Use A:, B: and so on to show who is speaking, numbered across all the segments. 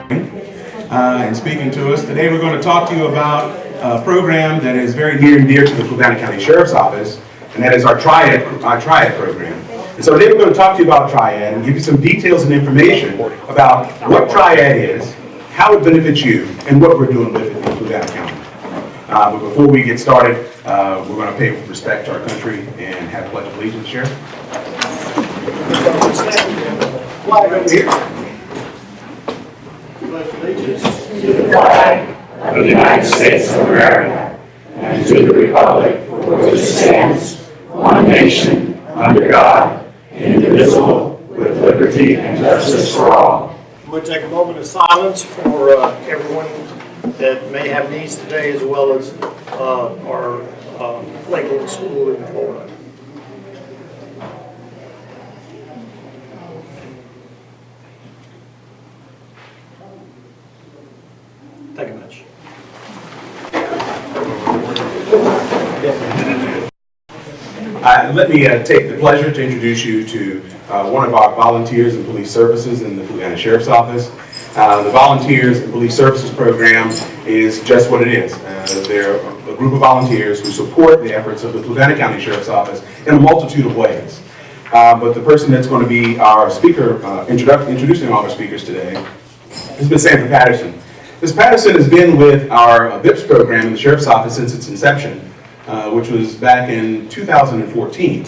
A: and speaking to us. Today we're going to talk to you about a program that is very near and dear to the Fluvanna County Sheriff's Office, and that is our TRIAD program. And so today we're going to talk to you about TRIAD and give you some details and information about what TRIAD is, how it benefits you, and what we're doing with it in Fluvanna County. But before we get started, we're going to pay respect to our country and have a pledge of allegiance, Sheriff. Flag over here. Pledge allegiance
B: to the flag of the United States of America and to the republic for which it stands, one nation, under God, indivisible, with liberty and justice for all.
C: We'll take a moment of silence for everyone that may have needs today, as well as our Lakeland School in Florida. Thank you much.
A: Let me take the pleasure to introduce you to one of our volunteers in police services in the Fluvanna Sheriff's Office. The Volunteers in Police Services program is just what it is. They're a group of volunteers who support the efforts of the Fluvanna County Sheriff's Office in a multitude of ways. But the person that's going to be our speaker, introducing all our speakers today, is Ms. Sandra Patterson. Ms. Patterson has been with our VIPS program in the Sheriff's Office since its inception, which was back in 2014.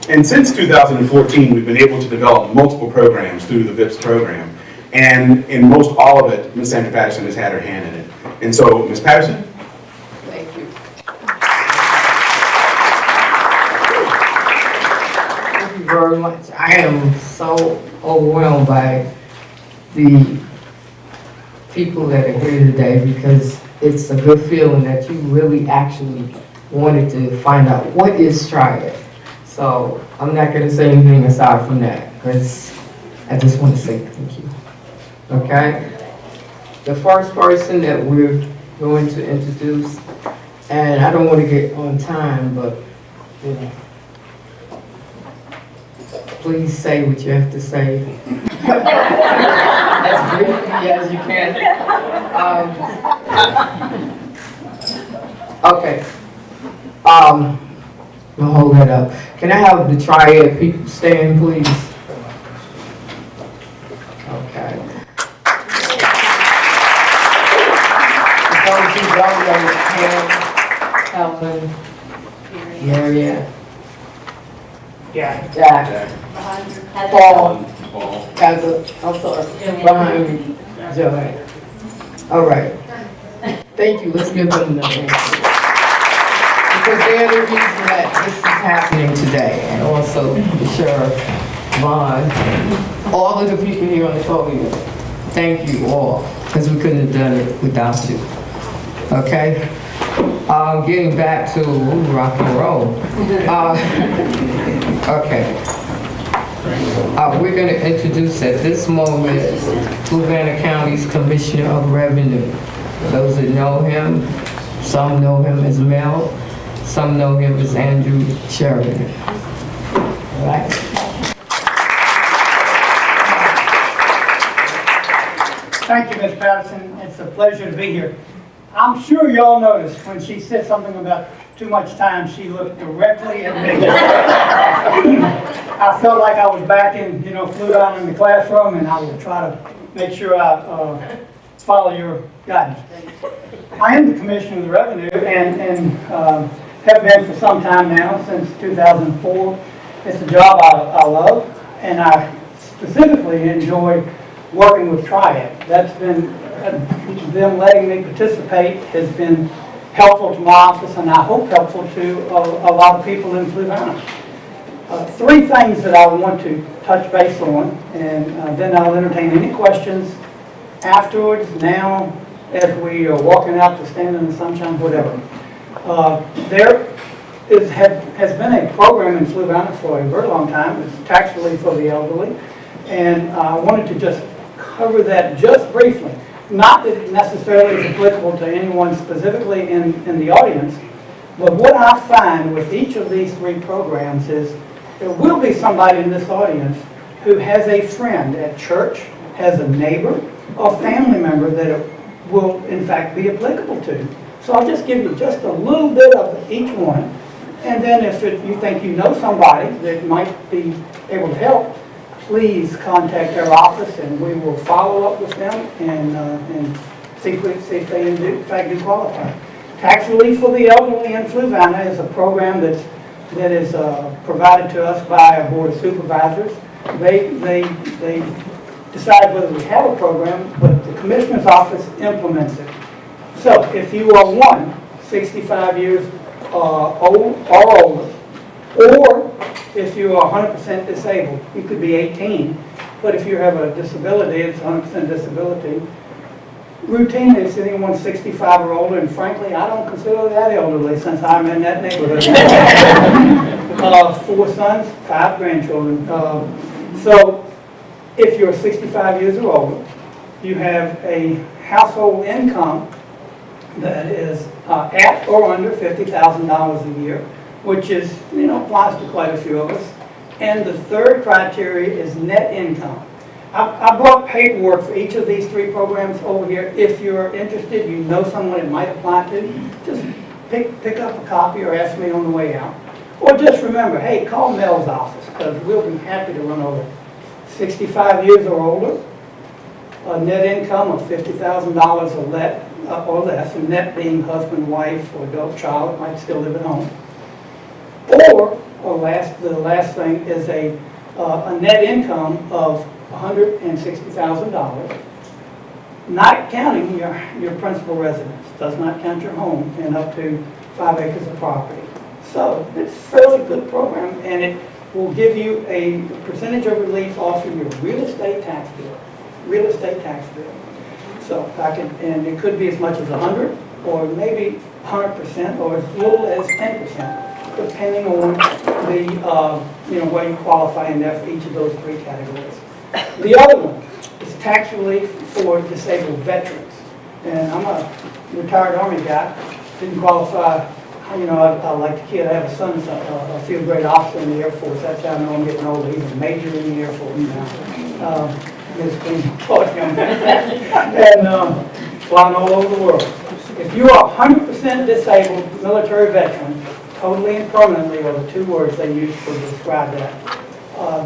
A: And since 2014, we've been able to develop multiple programs through the VIPS program. And in most all of it, Ms. Sandra Patterson has had her hand in it. And so, Ms. Patterson?
D: Thank you. Thank you very much. I am so overwhelmed by the people that are here today, because it's a good feeling that you really actually wanted to find out what is TRIAD. So I'm not going to say anything aside from that, because I just want to say thank you. Okay? The first person that we're going to introduce, and I don't want to get on time, but you know, please say what you have to say as briefly as you can. Okay. I'll hold that up. Can I have the TRIAD people stand, please? Okay. Helen, Marianne, Jack, Paul, Kaiser, I'm sorry, behind me, Joanne. All right. Thank you. Let's give them the hand. Because they're the reason that this is happening today, and also the Sheriff, Vaughn, all of the people here on the podium. Thank you all, because we couldn't have done it without you. Okay? Getting back to rock and roll. Okay. We're going to introduce at this moment Fluvanna County's Commissioner of Revenue. Those that know him, some know him as Mel, some know him as Andrew Sheridan. All right.
E: Thank you, Ms. Patterson. It's a pleasure to be here. I'm sure y'all noticed when she said something about too much time, she looked directly at me. I felt like I was back in, Fluvanna in the classroom, and I will try to make sure I follow your guidance. I am the Commissioner of the Revenue and have been for some time now, since 2004. It's a job I love, and I specifically enjoy working with TRIAD. That's been, them letting me participate has been helpful to my office, and I hope helpful to a lot of people in Fluvanna. Three things that I want to touch base on, and then I'll entertain any questions afterwards, now, as we are walking out to stand in the sunshine, whatever. There has been a program in Fluvanna for a very long time. It's tax relief for the elderly, and I wanted to just cover that just briefly. Not that it necessarily is applicable to anyone specifically in the audience, but what I find with each of these three programs is there will be somebody in this audience who has a friend at church, has a neighbor, or family member that it will in fact be applicable to. So I'll just give you just a little bit of each one, and then if you think you know somebody that might be able to help, please contact our office and we will follow up with them and see if they in fact do qualify. Tax relief for the elderly in Fluvanna is a program that is provided to us by our board of supervisors. They decide whether we have a program, but the commissioner's office implements it. So if you are 65 years old or older, or if you are 100% disabled, you could be 18, but if you have a disability, it's 100% disability. Routinely, it's anyone 65 or older, and frankly, I don't consider that elderly since I'm in that neighborhood. 4 sons, 5 grandchildren. So if you're 65 years or older, you have a household income that is at or under $50,000 a year, which is, applies to quite a few of us. And the third criteria is net income. I brought paperwork for each of these 3 programs over here. If you're interested, you know someone it might apply to, just pick up a copy or ask me on the way out. Or just remember, hey, call Mel's office, because we'll be happy to run over it. 65 years or older, a net income of $50,000 or less, and net being husband, wife, or adult child, might still live at home. Or the last thing is a net income of $160,000, not counting your principal residence, does not count your home, and up to 5 acres of property. So it's a fairly good program, and it will give you a percentage of relief off of your real estate tax bill. Real estate tax bill. So and it could be as much as 100, or maybe 100%, or as little as 10%, depending on the where you qualify in there for each of those 3 categories. The other one is tax relief for disabled veterans. And I'm a retired Army guy, didn't qualify. I like the kid. I have a son who's a field grade officer in the Air Force. That's how I know I'm getting older. He's a major in the Air Force now. And flying all over the world. If you are 100% disabled military veteran, totally and permanently are the 2 words they use to describe that,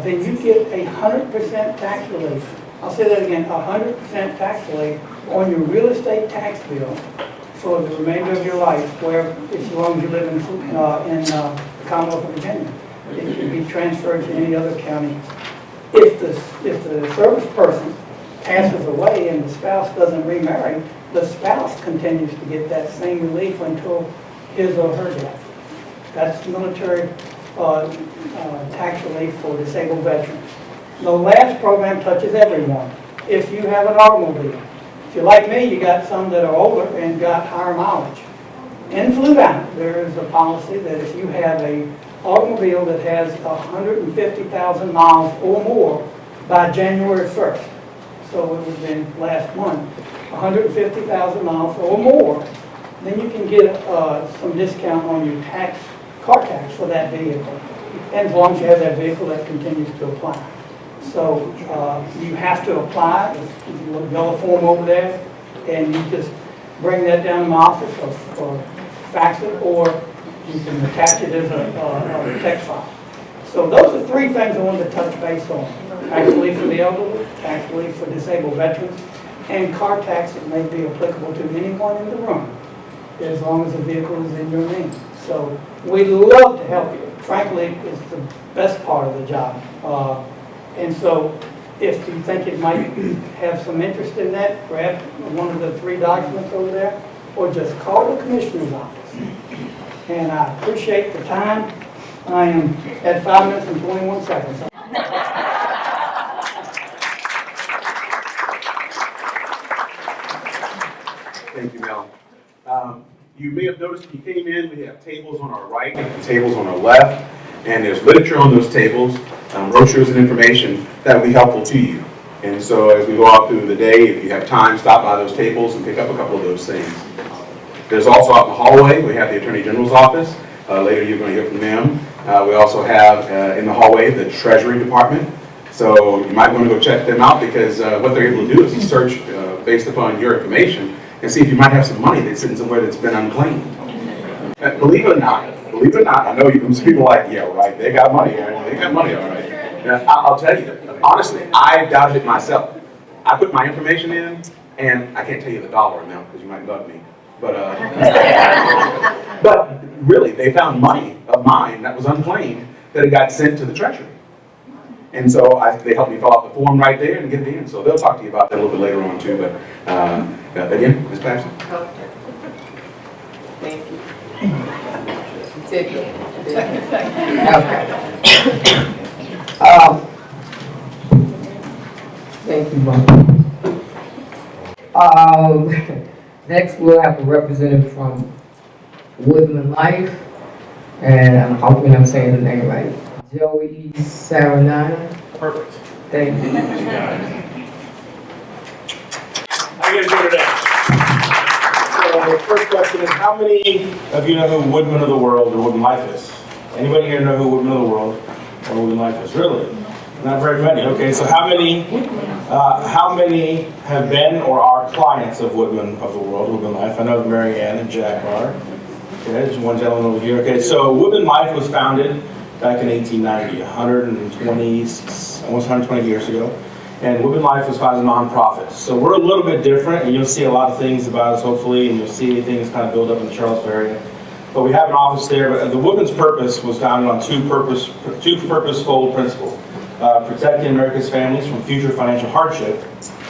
E: then you get 100% tax relief. I'll say that again, 100% tax relief on your real estate tax bill for the remainder of your life, where as long as you live in the Commonwealth of Virginia. It can be transferred to any other county. If the service person passes away and the spouse doesn't remarry, the spouse continues to get that same relief until his or her death. That's military tax relief for disabled veterans. The last program touches everyone. If you have an automobile, if you're like me, you got some that are older and got higher mileage. In Fluvanna, there is a policy that if you have an automobile that has 150,000 miles or more by January 1st, so it would have been last month, 150,000 miles or more, then you can get some discount on your car tax for that vehicle. And as long as you have that vehicle, that continues to apply. So you have to apply. You look yellow form over there, and you just bring that down to my office or fax it, or you can attach it as a text file. So those are 3 things I wanted to touch base on. Tax relief for the elderly, tax relief for disabled veterans, and car tax that may be applicable to anyone in the room, as long as the vehicle is in your name. So we'd love to help you. Frankly, it's the best part of the job. And so if you think it might have some interest in that, grab one of the 3 documents over there, or just call the commissioner's office. And I appreciate the time. I am at 5 minutes and 21 seconds.
A: Thank you, Mel. You may have noticed when you came in, we have tables on our right and tables on our left, and there's literature on those tables, brochures and information that will be helpful to you. And so as we go out through the day, if you have time, stop by those tables and pick up a couple of those things. There's also out in the hallway, we have the Attorney General's office. Later you're going to hear from them. We also have in the hallway the Treasury Department. So you might want to go check them out, because what they're able to do is search based upon your information and see if you might have some money that's sitting somewhere that's been unclaimed. Believe it or not, I know some people are like, yeah, right, they got money, they got money, all right. And I'll tell you, honestly, I doubted it myself. I put my information in, and I can't tell you the dollar amount because you might love me, but but really, they found money of mine that was unclaimed that had got sent to the treasury. And so they helped me fill out the form right there and get it in. So they'll talk to you about that a little bit later on too. But again, Ms. Patterson.
D: Okay. Thank you. Take it. Okay. Thank you, Mom. Next, we'll have a representative from Woodman Life, and I'm hoping I'm saying the name right. Joey Saranana.
F: Perfect.
D: Thank you.
F: How you guys doing today? So the first question is, how many of you know who Woodman of the World or Woodman Life is? Anybody here know who Woodman of the World or Woodman Life is? Really? Not very many. Okay, so how many have been or are clients of Woodman of the World, Woodman Life? I know Mary Ann and Jack are. Okay, there's one gentleman over here. Okay, so Woodman Life was founded back in 1890, almost 120 years ago. And Woodman Life was founded as a nonprofit. So we're a little bit different, and you'll see a lot of things about us, hopefully, and you'll see things kind of build up in the Charlottesville area. But we have an office there, but the Woodman's purpose was founded on two purposeful principles. Protecting America's families from future financial hardship.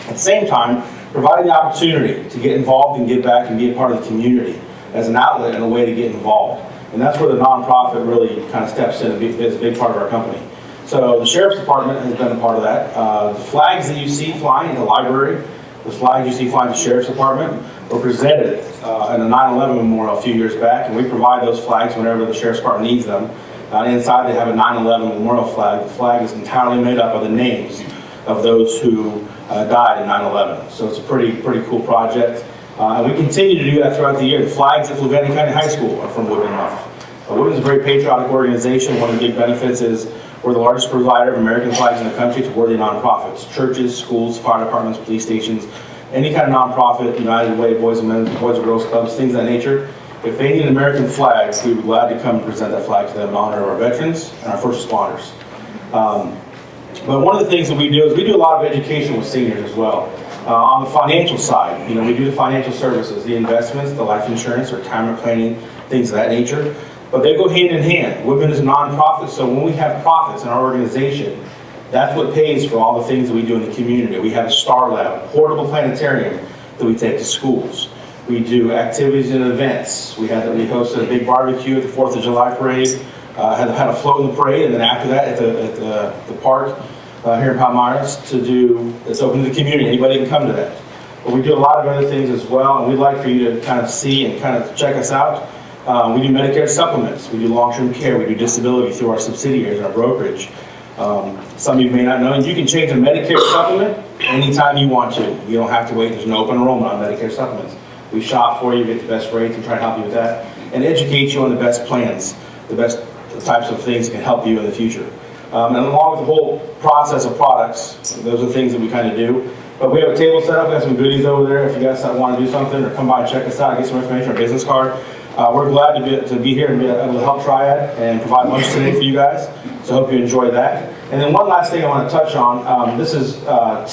F: At the same time, providing the opportunity to get involved and give back and be a part of the community as an outlet and a way to get involved. And that's where the nonprofit really kind of steps in and is a big part of our company. So the Sheriff's Department has been a part of that. The flags that you see flying in the library, the flags you see flying in the Sheriff's Department, were presented in a 9/11 memorial a few years back, and we provide those flags whenever the Sheriff's Department needs them. Inside they have a 9/11 memorial flag. The flag is entirely made up of the names of those who died in 9/11. So it's a pretty cool project. And we continue to do that throughout the year. The flags at Fluvanna County High School are from Woodman Life. Woodman is a very patriotic organization. One of the big benefits is we're the largest provider of American flags in the country to worthy nonprofits, churches, schools, fire departments, police stations, any kind of nonprofit, United Way, Boys and Girls Clubs, things of that nature. If they need an American flag, we would be glad to come and present that flag to them in honor of our veterans and our first responders. But one of the things that we do is we do a lot of education with seniors as well. On the financial side, we do the financial services, the investments, the life insurance, retirement planning, things of that nature. But they go hand in hand. Woodman is a nonprofit, so when we have profits in our organization, that's what pays for all the things that we do in the community. We have a Star Lab, a portable planetarium that we take to schools. We do activities and events. We hosted a big barbecue at the 4th of July parade, had a float in the parade, and then after that at the park here in Palmyras it's open to the community. Anybody can come to that. But we do a lot of other things as well, and we'd like for you to kind of see and kind of check us out. We do Medicare supplements, we do long-term care, we do disability through our subsidiaries and our brokerage. Some of you may not know, you can change a Medicare supplement anytime you want to. You don't have to wait, there's no open enrollment on Medicare supplements. We shop for you, get the best rates, and try to help you with that, and educate you on the best plans, the best types of things that can help you in the future. And along with the whole process of products, those are things that we kind of do. But we have a table set up, we have some goodies over there if you guys want to do something, or come by and check us out, get some information, our business card. We're glad to be here and be able to help TRIAD and provide lunch today for you guys, so I hope you enjoy that. And then one last thing I want to touch on, this is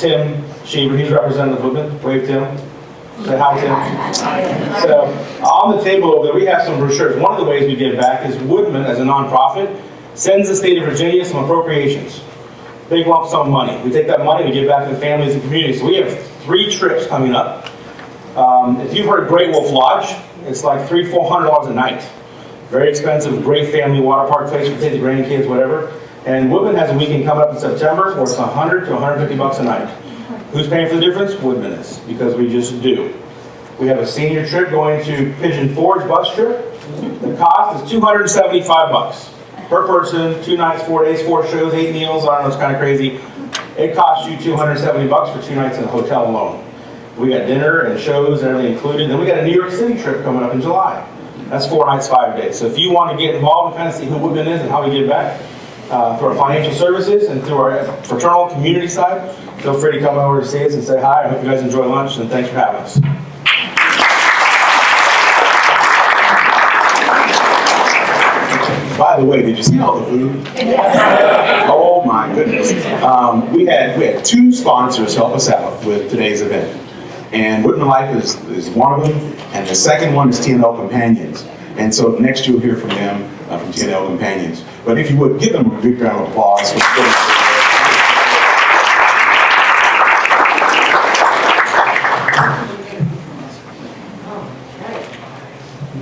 F: Tim Sheever, he's representative of Woodman. Wave, Tim. Say hi, Tim. So on the table over there, we have some brochures. One of the ways we give back is Woodman, as a nonprofit, sends the state of Virginia some appropriations. Big lump sum of money. We take that money, we give back to the families and communities. So we have 3 trips coming up. If you've heard of Great Wolf Lodge, it's like $300-400 a night. Very expensive, great family water park place for take the grandkids, whatever. And Woodman has a weekend coming up in September where it's $100 to $150 a night. Who's paying for the difference? Woodman is, because we just do. We have a senior trip going to Pigeon Forge bus trip. The cost is $275 per person, 2 nights, 4 days, 4 shows, 8 meals. I don't know, it's kind of crazy. It costs you $270 for 2 nights in a hotel alone. We got dinner and shows and everything included. Then we got a New York City trip coming up in July. That's 4 nights, 5 days. So if you want to get involved and kind of see who Woodman is and how we give back, through our financial services and through our fraternal community side. Feel free to come over to see us and say hi. I hope you guys enjoy lunch, and thanks for having us. By the way, did you see all the food? Oh my goodness. We had two sponsors help us out with today's event. And Whitman Life is one of them, and the second one is TNL Companions. And so next you'll hear from them, from TNL Companions. But if you would, give them a big round of applause.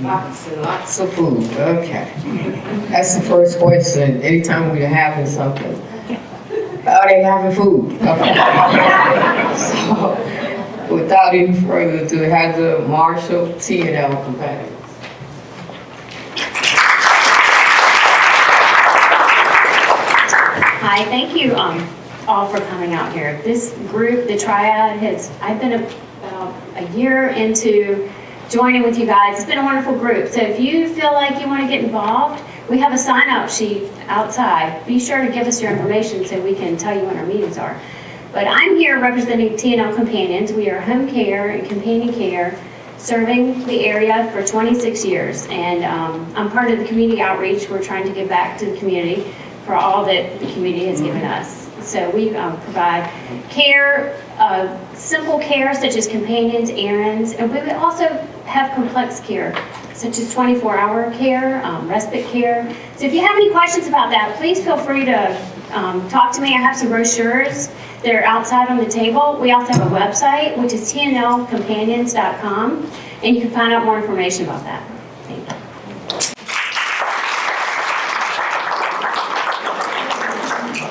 D: Lots and lots of food, okay. That's the first question, anytime we're having something. Are they having food? Okay. So, without any further ado, Heather Marshall, TNL Companions.
G: Hi, thank you all for coming out here. This group, the TRIAD, I've been about a year into joining with you guys. It's been a wonderful group. So if you feel like you want to get involved, we have a sign-up sheet outside. Be sure to give us your information so we can tell you when our meetings are. But I'm here representing TNL Companions. We are home care and companion care, serving the area for 26 years. And I'm part of the community outreach. We're trying to give back to the community for all that the community has given us. So we provide care, simple care such as companions, errands, and we also have complex care such as 24-hour care, respite care. So if you have any questions about that, please feel free to talk to me. I have some brochures. They're outside on the table. We also have a website, which is tnlcompanions.com, and you can find out more information about that. Thank you.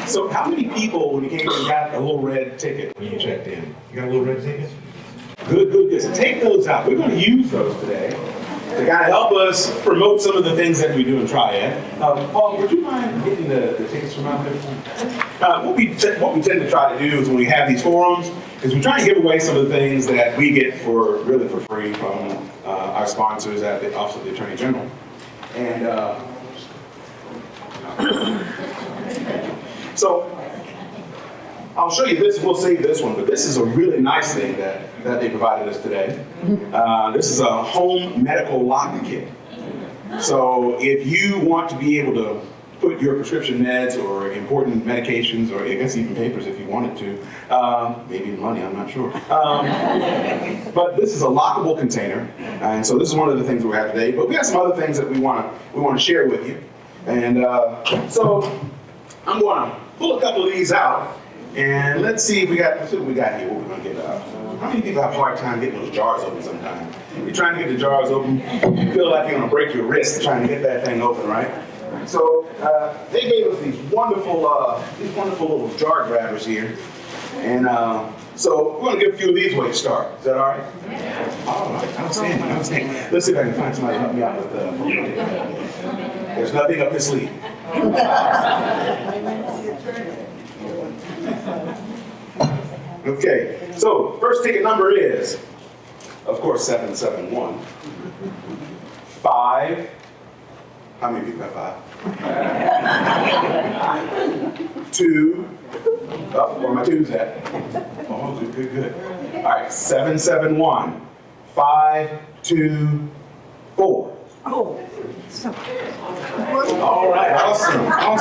A: So how many people, when you came in, got a little red ticket when you checked in? You got a little red ticket? Good, good, good. So take those out. We're going to use those today to kind of help us promote some of the things that we do in TRIAD. Paul, would you mind getting the tickets from out there? What we tend to try to do is when we have these forums, is we try to give away some of the things that we get for free from our sponsors at the Office of the Attorney General. And so I'll show you this. We'll save this one, but this is a really nice thing that they provided us today. This is a home medical lock kit. So if you want to be able to put your prescription meds or important medications, or I guess even papers if you wanted to, maybe money, I'm not sure. But this is a lockable container, and so this is one of the things we have today. But we have some other things that we want to share with you, and so I'm going to pull a couple of these out, and let's see what we got here. What we're going to get out. How many people have a hard time getting those jars open sometimes? You're trying to get the jars open, you feel like you're going to break your wrist trying to get that thing open, right? So they gave us these wonderful little jar grabbers here, and so we're going to give a few of these away to start. Is that all right? Yeah. All right, outstanding. Let's see if I can find somebody to help me out with there's nothing up his sleeve. Okay, so first ticket number is, of course, 771. 5. How many people have 5? 2. Oh, where my 2's at? Oh, good. All right, 771. 5, 2, 4. All right, awesome. I'll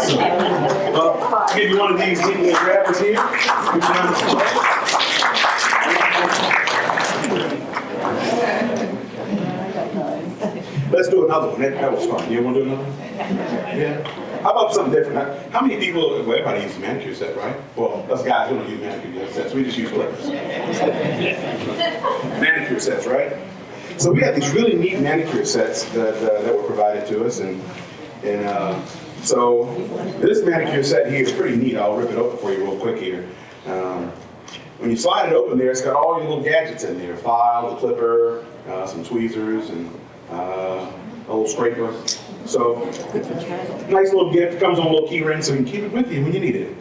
A: give you one of these little grabbers here. Put you down this way. Let's do another one. That was fun. You want to do another one? Yeah. How about something different? How many people, well, everybody uses a manicure set, right? Well, us guys don't use manicure sets. We just use clippers. Manicure sets, right? So we have these really neat manicure sets that were provided to us, and so this manicure set here is pretty neat. I'll rip it open for you real quick here. When you slide it open there, it's got all your little gadgets in there: file, the clipper, some tweezers, and a little scraper. So nice little gift. It comes on a little key ring, so you can keep it with you when you need it.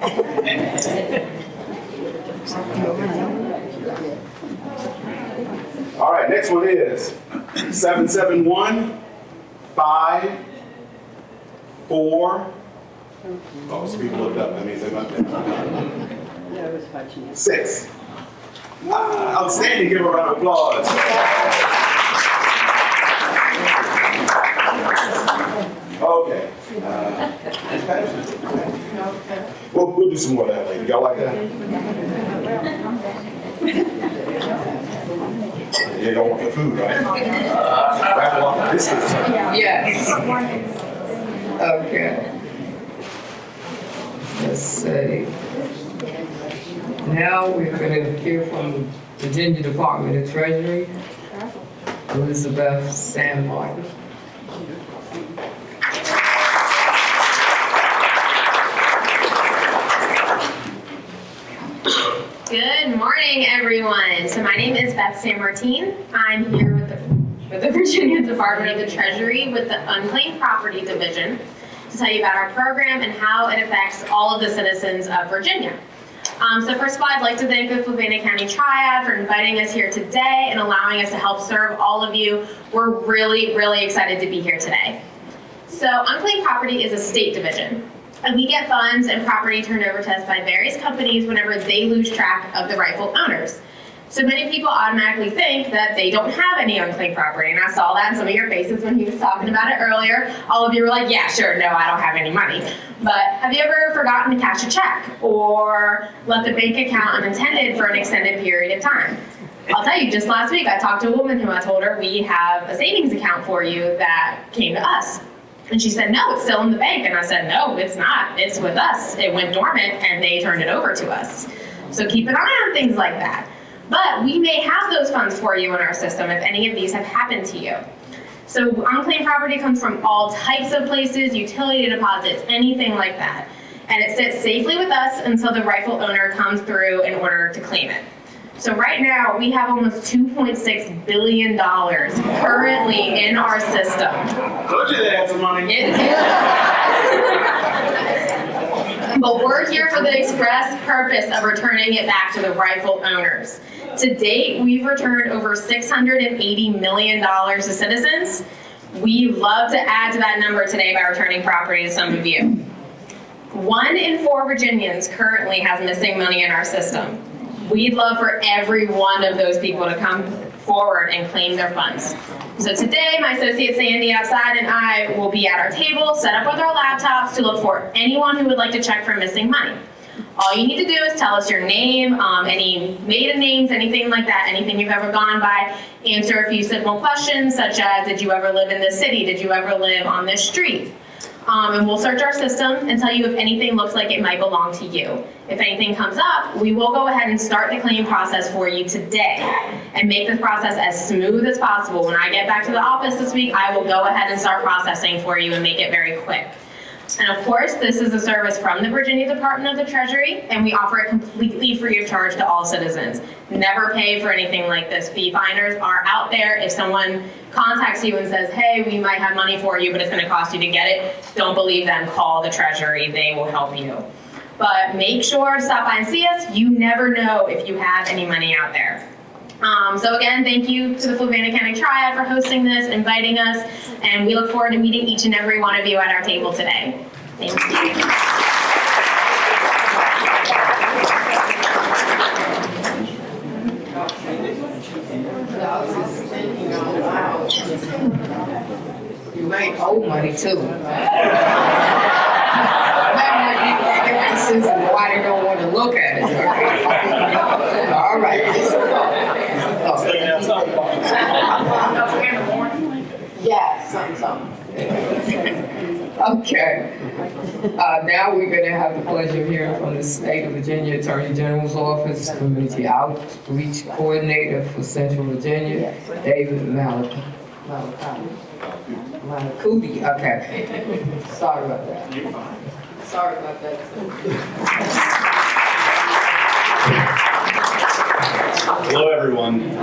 A: All right, next one is 771 5 4 Oh, some people looked up, that means they got that. 6. Wow, outstanding, give a round of applause. Okay. We'll do some more of that later. Y'all like that? Yeah, y'all want the food, right? Raffle off the biscuits.
D: Yes. Okay. Let's see. Now we're going to hear from the Virginia Department of Treasury, Elizabeth Sandmartin.
H: Good morning, everyone. So my name is Beth Sanmartin. I'm here with the Virginia Department of the Treasury with the Unclaimed Property Division to tell you about our program and how it affects all of the citizens of Virginia. So first of all, I'd like to thank the Fluvanna County TRIAD for inviting us here today and allowing us to help serve all of you. We're really, really excited to be here today. So Unclaimed Property is a state division. And we get funds and property turned over to us by various companies whenever they lose track of the rightful owners. So many people automatically think that they don't have any unclaimed property. And I saw that in some of your faces when he was talking about it earlier. All of you were like, yeah, sure, no, I don't have any money. But have you ever forgotten to cash a check or left a bank account unattended for an extended period of time? I'll tell you, just last week I talked to a woman who I told her we have a savings account for you that came to us. And she said, no, it's still in the bank. And I said, no, it's not. It's with us. It went dormant and they turned it over to us. So keep an eye on things like that. But we may have those funds for you in our system if any of these have happened to you. So unclaimed property comes from all types of places, utility deposits, anything like that. And it sits safely with us until the rightful owner comes through in order to claim it. So right now, we have almost $2.6 billion currently in our system.
A: Told you they had some money.
H: But we're here for the express purpose of returning it back to the rightful owners. To date, we've returned over $680 million to citizens. We love to add to that number today by returning property to some of you. 1 in 4 Virginians currently has missing money in our system. We'd love for every one of those people to come forward and claim their funds. So today, my associate Sandy outside and I will be at our table, set up with our laptops to look for anyone who would like to check for missing money. All you need to do is tell us your name, any maiden names, anything like that, anything you've ever gone by. Answer a few simple questions such as, did you ever live in this city? Did you ever live on this street? And we'll search our system and tell you if anything looks like it might belong to you. If anything comes up, we will go ahead and start the claim process for you today and make the process as smooth as possible. When I get back to the office this week, I will go ahead and start processing for you and make it very quick. And of course, this is a service from the Virginia Department of the Treasury, and we offer it completely free of charge to all citizens. Never pay for anything like this. Fee finders are out there. If someone contacts you and says, hey, we might have money for you, but it's going to cost you to get it, don't believe them. Call the Treasury. They will help you. But make sure to stop by and see us. You never know if you have any money out there. So again, thank you to the Fluvanna County TRIAD for hosting this, inviting us, and we look forward to meeting each and every one of you at our table today. Thank you.
D: You ain't owe money too. Why they don't want to look at it. All right. Yeah, something. Okay. Now we're going to have the pleasure of hearing from the State of Virginia Attorney General's Office, Community Outreach Coordinator for Central Virginia, David Malacuti. Okay. Sorry about that. You're fine. Sorry about that.
I: Hello, everyone.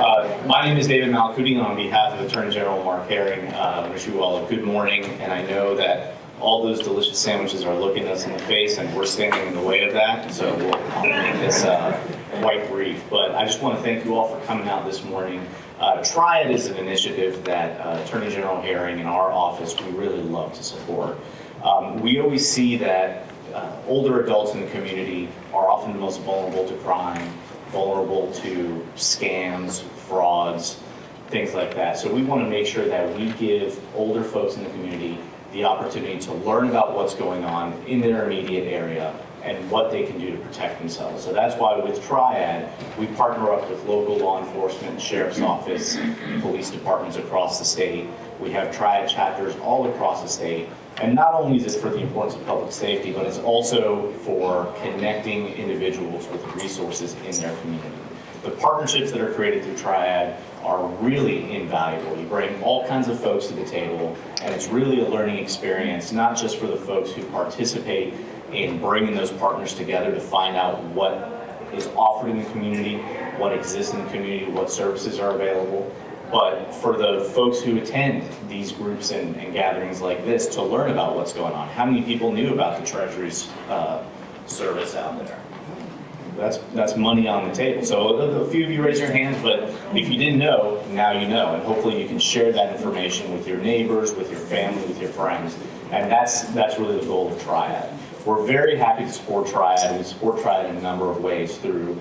I: My name is David Malacuti, and on behalf of Attorney General Mark Herring, I wish you all a good morning. And I know that all those delicious sandwiches are looking us in the face, and we're standing in the way of that. So I'll make this quite brief. But I just want to thank you all for coming out this morning. TRIAD is an initiative that Attorney General Herring and our office we really love to support. We always see that older adults in the community are often the most vulnerable to crime, vulnerable to scams, frauds, things like that. So we want to make sure that we give older folks in the community the opportunity to learn about what's going on in their immediate area and what they can do to protect themselves. So that's why with TRIAD, we partner up with local law enforcement, sheriff's office, police departments across the state. We have TRIAD chapters all across the state. And not only is it for the importance of public safety, but it's also for connecting individuals with resources in their community. The partnerships that are created through TRIAD are really invaluable. You bring all kinds of folks to the table, and it's really a learning experience, not just for the folks who participate in bringing those partners together to find out what is offered in the community, what exists in the community, what services are available, but for the folks who attend these groups and gatherings like this to learn about what's going on. How many people knew about the Treasury's service out there? That's money on the table. So a few of you raise your hands, but if you didn't know, now you know. And hopefully you can share that information with your neighbors, with your family, with your friends. And that's really the goal of TRIAD. We're very happy to support TRIAD. We support TRIAD in a number of ways through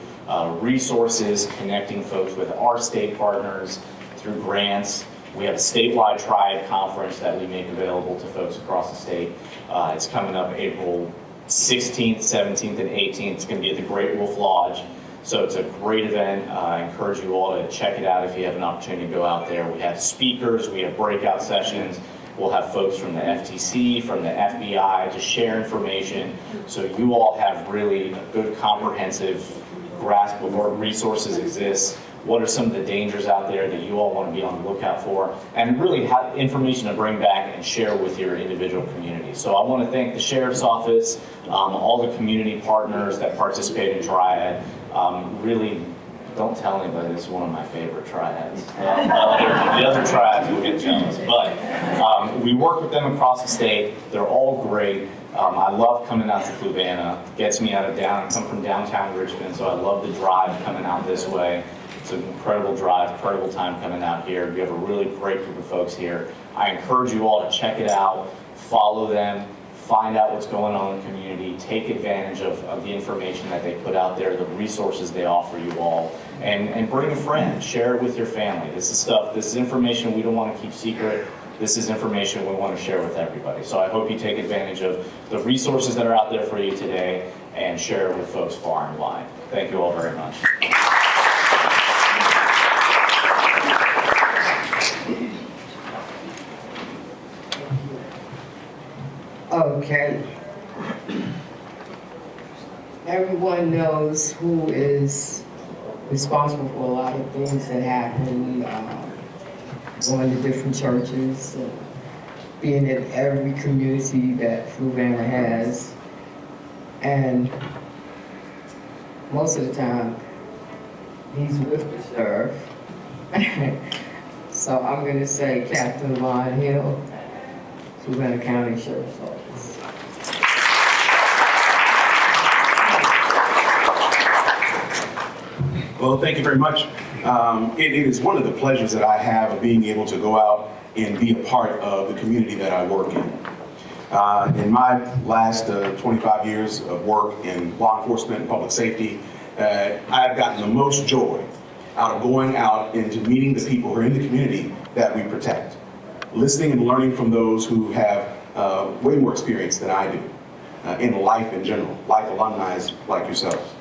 I: resources, connecting folks with our state partners, through grants. We have a statewide TRIAD conference that we make available to folks across the state. It's coming up April 16th, 17th, and 18th. It's going to be at the Great Wolf Lodge. So it's a great event. I encourage you all to check it out if you have an opportunity to go out there. We have speakers, we have breakout sessions. We'll have folks from the FTC, from the FBI to share information. So you all have really a good comprehensive grasp of what resources exist. What are some of the dangers out there that you all want to be on the lookout for, and really have information to bring back and share with your individual communities. So I want to thank the Sheriff's Office, all the community partners that participate in TRIAD. Really, don't tell anybody, this is one of my favorite TRIADs. The other TRIADs will get jealous, but we work with them across the state. They're all great. I love coming out to Fluvanna. Gets me out of I come from downtown Richmond, so I love the drive coming out this way. It's an incredible drive, incredible time coming out here. We have a really great group of folks here. I encourage you all to check it out, follow them, find out what's going on in the community, take advantage of the information that they put out there, the resources they offer you all, and bring a friend, share it with your family. This is information we don't want to keep secret. This is information we want to share with everybody. So I hope you take advantage of the resources that are out there for you today and share it with folks far and wide. Thank you all very much.
D: Okay. Everyone knows who is responsible for a lot of things that happen, going to different churches, being in every community that Fluvanna has. And most of the time, he's with the sheriff. So I'm going to say Captain Von Hill, Fluvanna County Sheriff's Office.
A: Well, thank you very much. It is one of the pleasures that I have of being able to go out and be a part of the community that I work in. In my last 25 years of work in law enforcement and public safety, I've gotten the most joy out of going out and to meeting the people who are in the community that we protect. Listening and learning from those who have way more experience than I do in life in general, life alumni like yourselves.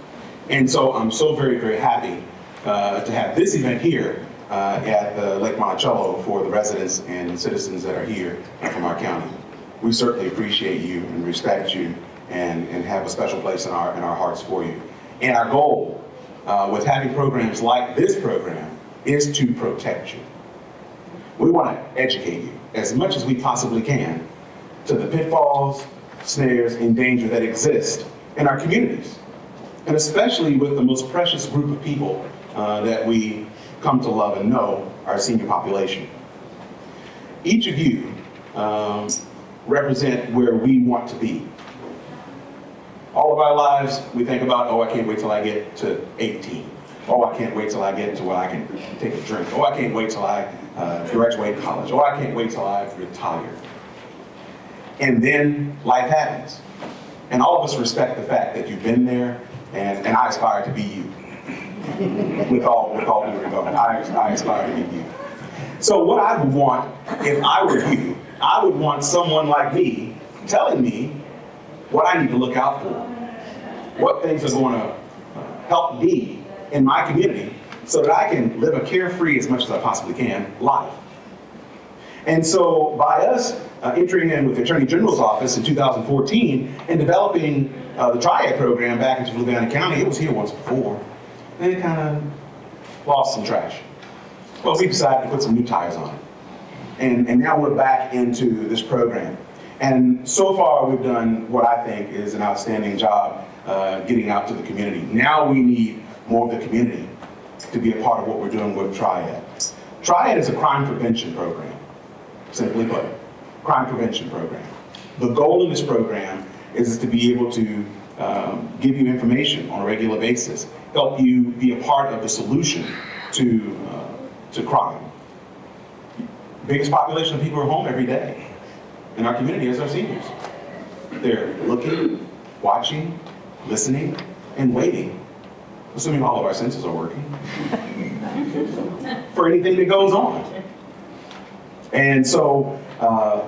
A: And so I'm so very, very happy to have this event here at the Lake Monticello for the residents and citizens that are here and from our county. We certainly appreciate you and respect you and have a special place in our hearts for you. And our goal with having programs like this program is to protect you. We want to educate you as much as we possibly can to the pitfalls, snares, and danger that exist in our communities, and especially with the most precious group of people that we come to love and know, our senior population. Each of you represent where we want to be. All of our lives, we think about, oh, I can't wait till I get to 18. Oh, I can't wait till I get to where I can take a drink. Oh, I can't wait till I graduate college. Oh, I can't wait till I retire. And then life happens. And all of us respect the fact that you've been there, and I aspire to be you. With all due regard, I aspire to be you. So what I would want, if I were you, I would want someone like me telling me what I need to look out for, what things are going to help me in my community so that I can live a carefree, as much as I possibly can, life. And so by us entering in with the Attorney General's office in 2014 and developing the TRIAD program back into Fluvanna County, it was here once before, and it kind of lost some trash. Well, we decided to put some new tires on it. And now we're back into this program. And so far we've done what I think is an outstanding job getting out to the community. Now we need more of the community to be a part of what we're doing with TRIAD. TRIAD is a crime prevention program, simply put, crime prevention program. The goal of this program is to be able to give you information on a regular basis, help you be a part of the solution to crime. Biggest population of people are home every day in our community is our seniors. They're looking, watching, listening, and waiting, assuming all of our senses are working, for anything that goes on. And so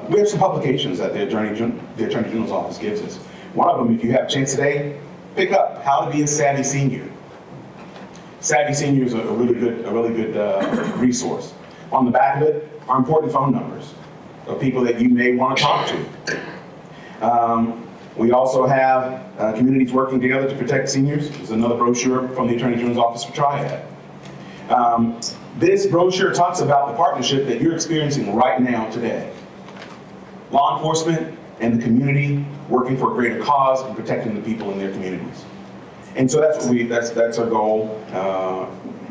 A: we have some publications that the Attorney General's office gives us. One of them, if you have a chance today, pick up How to Be a Savvy Senior. Savvy Senior is a really good resource. On the back of it are important phone numbers of people that you may want to talk to. We also have Communities Working Together to Protect Seniors. There's another brochure from the Attorney General's Office for TRIAD. This brochure talks about the partnership that you're experiencing right now today. Law enforcement and the community working for a greater cause and protecting the people in their communities. And so that's our goal.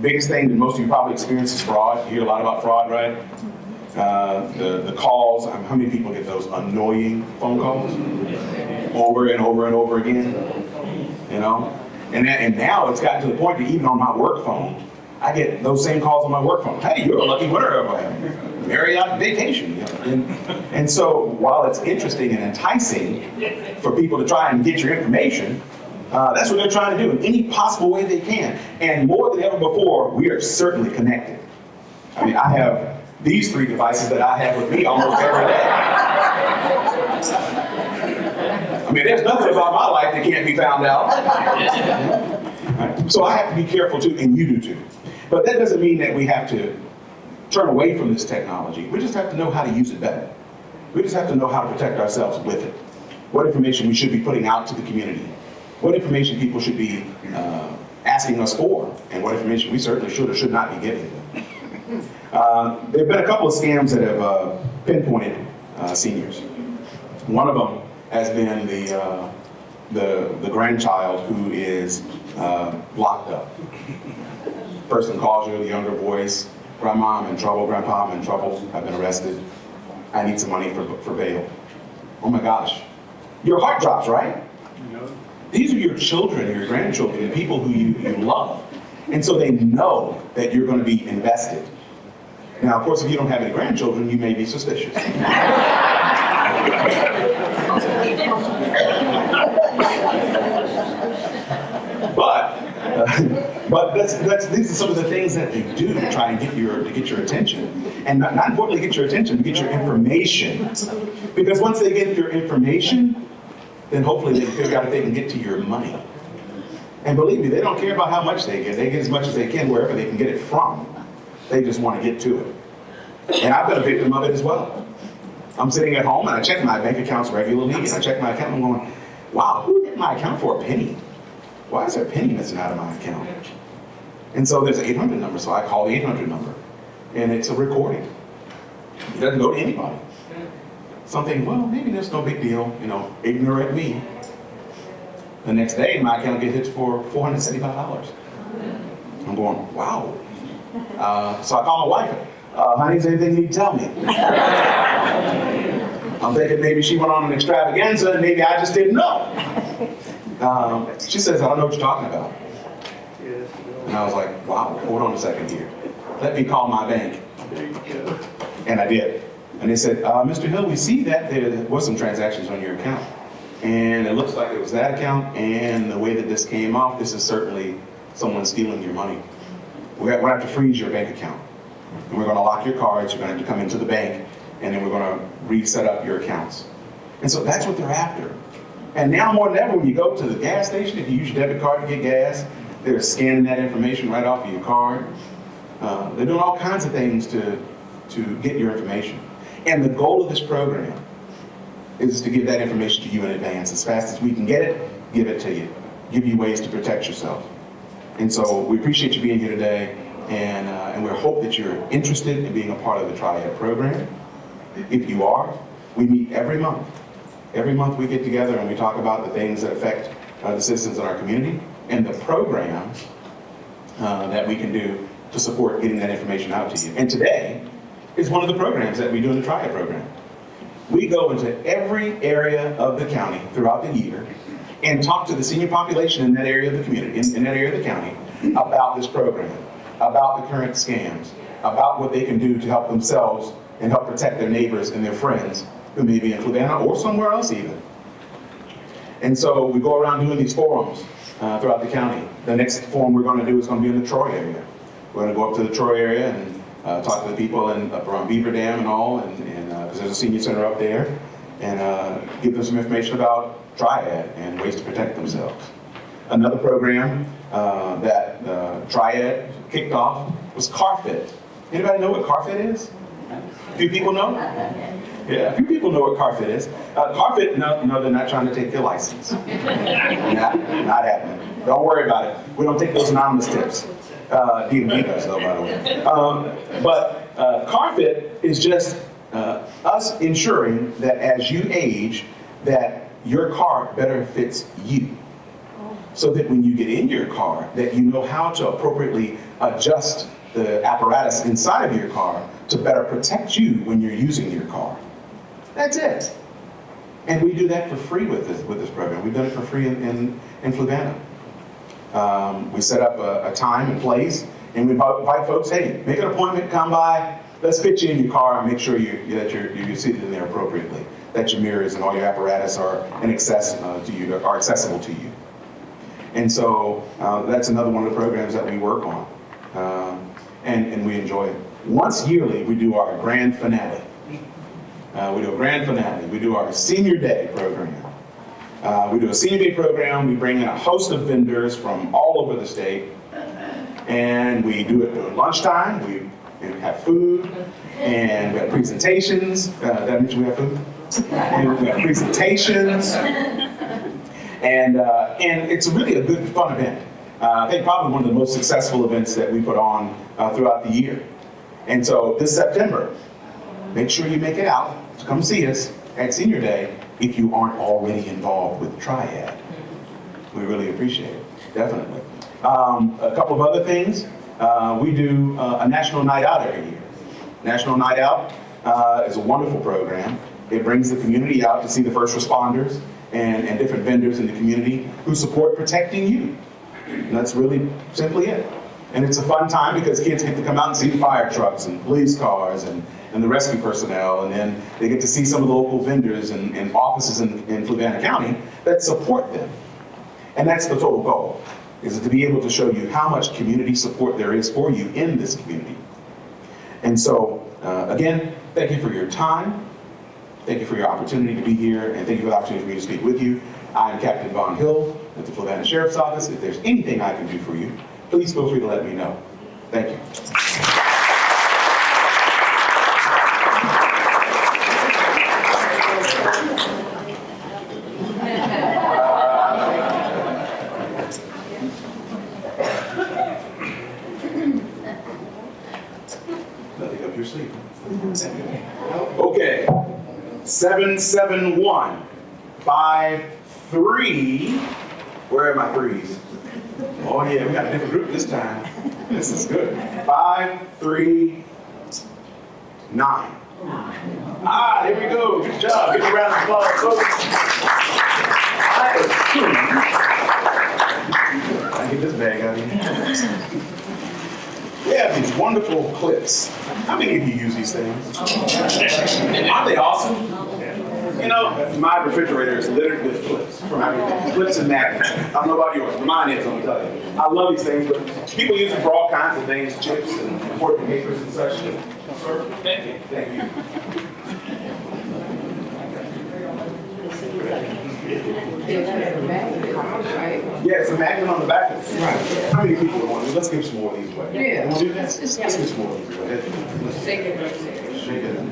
A: Biggest thing that most of you probably experience is fraud. You hear a lot about fraud, right? The calls, how many people get those annoying phone calls? Over and over and over again, you know? And now it's gotten to the point that even on my work phone, I get those same calls on my work phone. Hey, you're a lucky winner of a Marriott vacation. You know? And so while it's interesting and enticing for people to try and get your information, that's what they're trying to do in any possible way they can. And more than ever before, we are certainly connected. I mean, I have these 3 devices that I have with me almost every day. I mean, there's nothing about my life that can't be found out. So I have to be careful too, and you do too. But that doesn't mean that we have to turn away from this technology. We just have to know how to use it better. We just have to know how to protect ourselves with it. What information we should be putting out to the community. What information people should be asking us for, and what information we certainly should or should not be giving them. There have been a couple of scams that have pinpointed seniors. One of them has been the grandchild who is locked up. Person calls you, the younger voice, Grandma, I'm in trouble, Grandpa, I'm in trouble, I've been arrested, I need some money for bail. Oh my gosh. Your heart drops, right? No. These are your children, your grandchildren, the people who you love. And so they know that you're going to be invested. Now, of course, if you don't have any grandchildren, you may be suspicious. But these are some of the things that they do to try and get your attention. And not importantly get your attention, to get your information. Because once they get your information, then hopefully they can figure out if they can get to your money. And believe me, they don't care about how much they get. They get as much as they can wherever they can get it from. They just want to get to it. And I've been a victim of it as well. I'm sitting at home and I check my bank accounts regularly, and I check my account and I'm going, wow, who hit my account for a penny? Why is there a penny missing out of my account? And so there's an 800 number, so I call the 800 number. And it's a recording. It doesn't go to anybody. Something, well, maybe there's no big deal, you know, ignorant me. The next day, my account gets hit for $475. I'm going, wow. So I call my wife. Honey, is there anything you need to tell me? I'm thinking maybe she went on an extravaganza and maybe I just didn't know. She says, I don't know what you're talking about. And I was like, wow, hold on a second here. Let me call my bank. And I did. And they said, Mr. Hill, we see that there was some transactions on your account. and it looks like it was that account, and the way that this came off, this is certainly someone stealing your money. We're gonna have to freeze your bank account. And we're gonna lock your cards, you're gonna have to come into the bank, and then we're gonna reset up your accounts. And so that's what they're after. And now more than ever, when you go to the gas station, if you use your debit card to get gas, they're scanning that information right off of your card. They're doing all kinds of things to get your information. And the goal of this program is to give that information to you in advance. As fast as we can get it, give it to you. Give you ways to protect yourself. And so we appreciate you being here today, and we hope that you're interested in being a part of the TRIAD program. If you are, we meet every month. Every month we get together and we talk about the things that affect the citizens in our community and the programs that we can do to support getting that information out to you. And today is one of the programs that we do in the TRIAD program. We go into every area of the county throughout the year and talk to the senior population in that area of the community, in that area of the county, about this program, about the current scams, about what they can do to help themselves and help protect their neighbors and their friends who may be in Fluvanna or somewhere else even. And so we go around doing these forums throughout the county. The next forum we're going to do is going to be in the Troy area. We're going to go up to the Troy area and talk to the people up around Beaver Dam and all, and because there's a senior center up there, and give them some information about TRIAD and ways to protect themselves. Another program that TRIAD kicked off was CarFit. Anybody know what CarFit is? A few people know? Yeah, a few people know what CarFit is. CarFit, no, they're not trying to take your license. Not happening. Don't worry about it. We don't take those anonymous tips. DMV does though, by the way. But CarFit is just us ensuring that as you age, that your car better fits you. So that when you get in your car, that you know how to appropriately adjust the apparatus inside of your car to better protect you when you're using your car. That's it. And we do that for free with this program. We've done it for free in Fluvanna. We set up a time and place, and we invite folks, hey, make an appointment, come by, let's fit you in your car and make sure that you're seated in there appropriately, that your mirrors and all your apparatus are accessible to you. And so that's another one of the programs that we work on, and we enjoy it. Once yearly, we do our grand finale. We do a grand finale. We do our senior day program. We do a senior day program. We bring in a host of vendors from all over the state, and we do it during lunchtime. We have food, and we have presentations. Did I mention we have food? And we have presentations, and it's really a good, fun event. I think probably one of the most successful events that we put on throughout the year. And so this September, make sure you make it out to come see us at Senior Day if you aren't already involved with TRIAD. We really appreciate it, definitely. A couple of other things. We do a National Night Out every year. National Night Out is a wonderful program. It brings the community out to see the first responders and different vendors in the community who support protecting you. And that's really simply it. And it's a fun time because kids get to come out and see fire trucks and police cars and the rescue personnel, and then they get to see some of the local vendors and offices in Fluvanna County that support them. And that's the total goal, is to be able to show you how much community support there is for you in this community. And so, again, thank you for your time. Thank you for your opportunity to be here, and thank you for the opportunity for me to speak with you. I am Captain Von Hill at the Fluvanna Sheriff's Office. If there's anything I can do for you, please feel free to let me know. Thank you. Nothing up your sleeve. Okay. 77153. Where are my threes? Oh yeah, we got a different group this time. This is good. 539. Ah, here we go. Good job. Give a round of applause, folks. I get this bag out of here. We have these wonderful clips. How many of you use these things? Aren't they awesome? You know, my refrigerator is littered with clips from everything. Clips and magnets. I don't know about yours, but mine is, let me tell you. I love these things, but people use them for all kinds of things, chips and important papers and such. Sir, thank you. Thank you. Yeah, it's a magnet on the back. Right. How many people want it? Let's give some more of these away.
D: Yeah.
A: Want to do this? Let's give some more of these away. Let's
D: Shake it right there.
A: shake it up.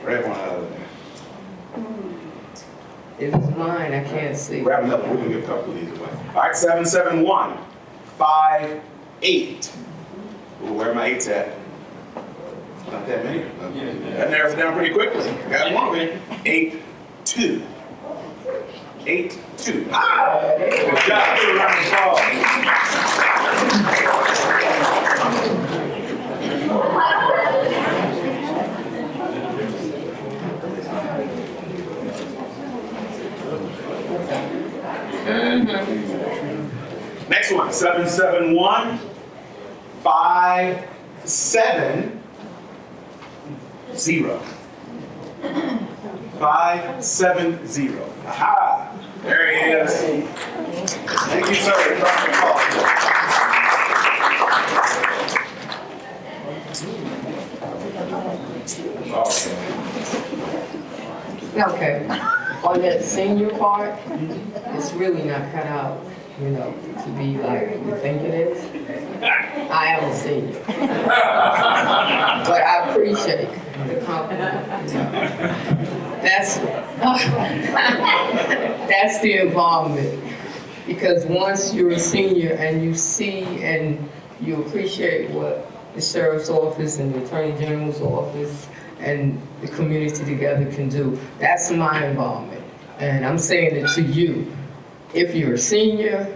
A: Grab one out of there.
D: If it's mine, I can't see.
A: Grab another. We're gonna give a couple of these away. All right, 77158. Ooh, where are my eights at? Not that many. That narrows it down pretty quickly. Got one of it. 82. 82. Ah! Good job. Give a round of Next one, 77157. 570. Aha! There he is. Thank you, sir.
D: Okay, on that senior part, it's really not cut out, you know, to be like you think it is. I am a senior. But I appreciate the compliment. You know. That's the involvement. Because once you're a senior and you see and you appreciate what the sheriff's office and the attorney general's office and the community together can do, that's my involvement. And I'm saying it to you. If you're a senior,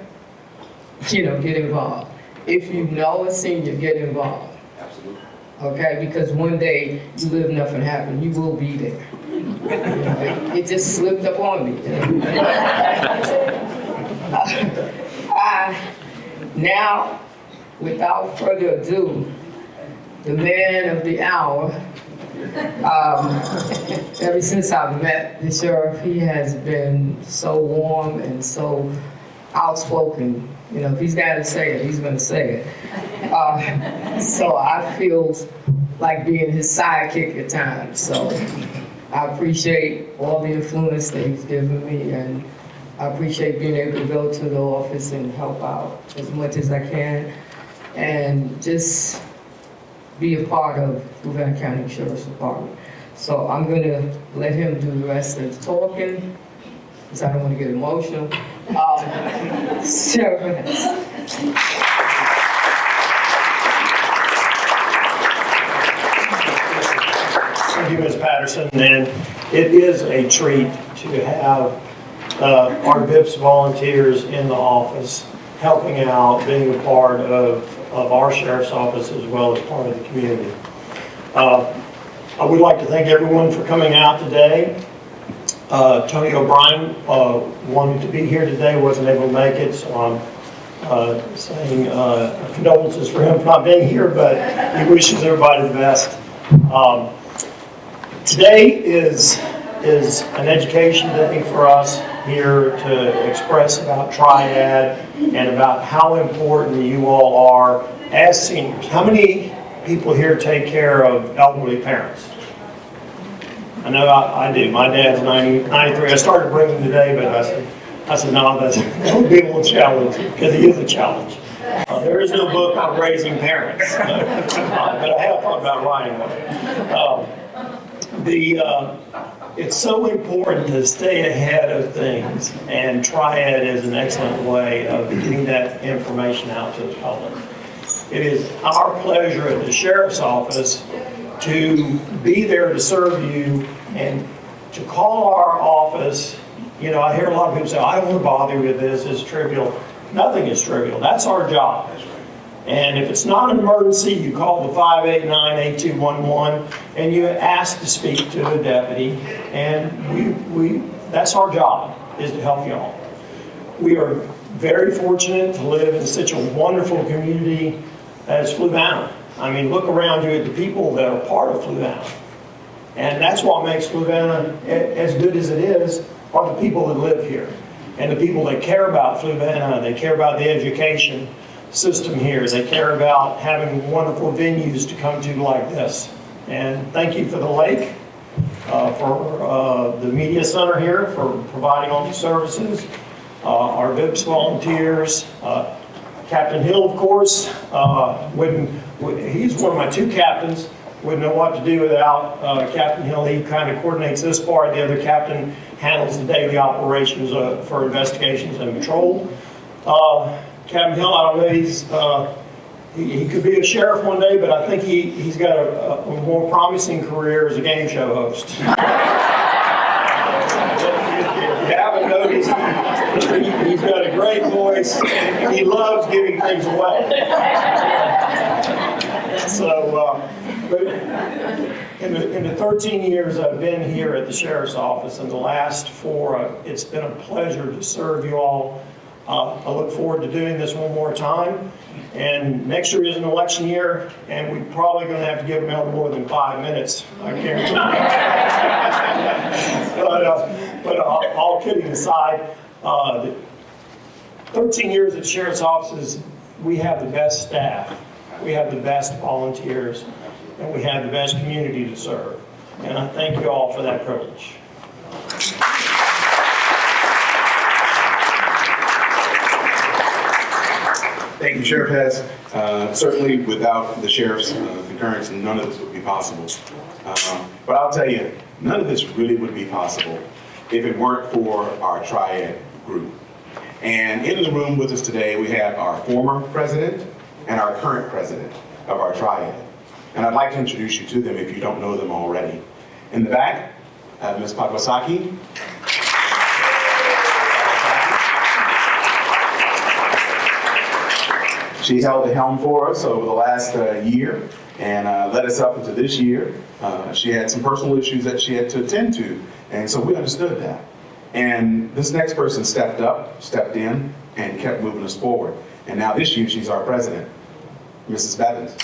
D: you know, get involved. If you know a senior, get involved.
A: Absolutely.
D: Okay, because one day you live, nothing happened, you will be there. You know, it just slipped up on me. Now, without further ado, the man of the hour, ever since I've met the sheriff, he has been so warm and so outspoken. You know, if he's got to say it, he's going to say it. So I feel like being his sidekick at times. So I appreciate all the influence that he's given me, and I appreciate being able to go to the office and help out as much as I can, and just be a part of Fluvanna County Sheriff's Department. So I'm going to let him do the rest of the talking, because I don't want to get emotional.
C: Thank you, Ms. Patterson, and it is a treat to have our VIPS volunteers in the office, helping out, being a part of our sheriff's office as well as part of the community. I would like to thank everyone for coming out today. Tony O'Brien wanted to be here today, wasn't able to make it, so I'm saying condolences for him for not being here, but he wishes everybody the best. Today is an education day for us here to express about TRIAD and about how important you all are as seniors. How many people here take care of elderly parents? I know I do. My dad's 93. I started bringing him today, but I said, no, that would be a little challenge, because he is a challenge. There is no book on raising parents, but I have thought about writing one. It's so important to stay ahead of things, and TRIAD is an excellent way of getting that information out to the public. It is our pleasure at the Sheriff's Office to be there to serve you and to call our office. You know, I hear a lot of people say, I don't want to bother you with this, it's trivial. Nothing is trivial, that's our job. And if it's not an emergency, you call the 589-8211 and you ask to speak to a deputy, and that's our job, is to help you all. We are very fortunate to live in such a wonderful community as Fluvanna. I mean, look around you at the people that are part of Fluvanna. And that's what makes Fluvanna as good as it is, are the people that live here. And the people that care about Fluvanna, they care about the education system here. They care about having wonderful venues to come to like this. And thank you for the lake, for the media center here, for providing all these services, our VIPS volunteers, Captain Hill, of course, he's one of my two captains. Wouldn't know what to do without Captain Hill. He kind of coordinates this part. The other captain handles the daily operations for investigations and patrol. Captain Hill, I don't know, he could be a sheriff one day, but I think he's got a more promising career as a game show host. If you haven't noticed, he's got a great voice, and he loves giving things away. So, but in the 13 years I've been here at the Sheriff's Office, and the last 4, it's been a pleasure to serve you all. I look forward to doing this one more time. And next year is an election year, and we're probably going to have to give them out more than 5 minutes, I guarantee. But all kidding aside, 13 years at Sheriff's Offices, we have the best staff, we have the best volunteers, and we have the best community to serve. And I thank you all for that privilege.
A: Thank you, Sheriff Hess. Certainly, without the sheriff's concurrence, none of this would be possible. But I'll tell you, none of this really would be possible if it weren't for our TRIAD group. And in the room with us today, we have our former president and our current president of our TRIAD. And I'd like to introduce you to them if you don't know them already. In the back, I have Ms. Pagwasaki. She held the helm for us over the last year and led us up into this year. She had some personal issues that she had to attend to, and so we understood that. And this next person stepped up, stepped in, and kept moving us forward. And now this year, she's our president, Mrs. Bevins.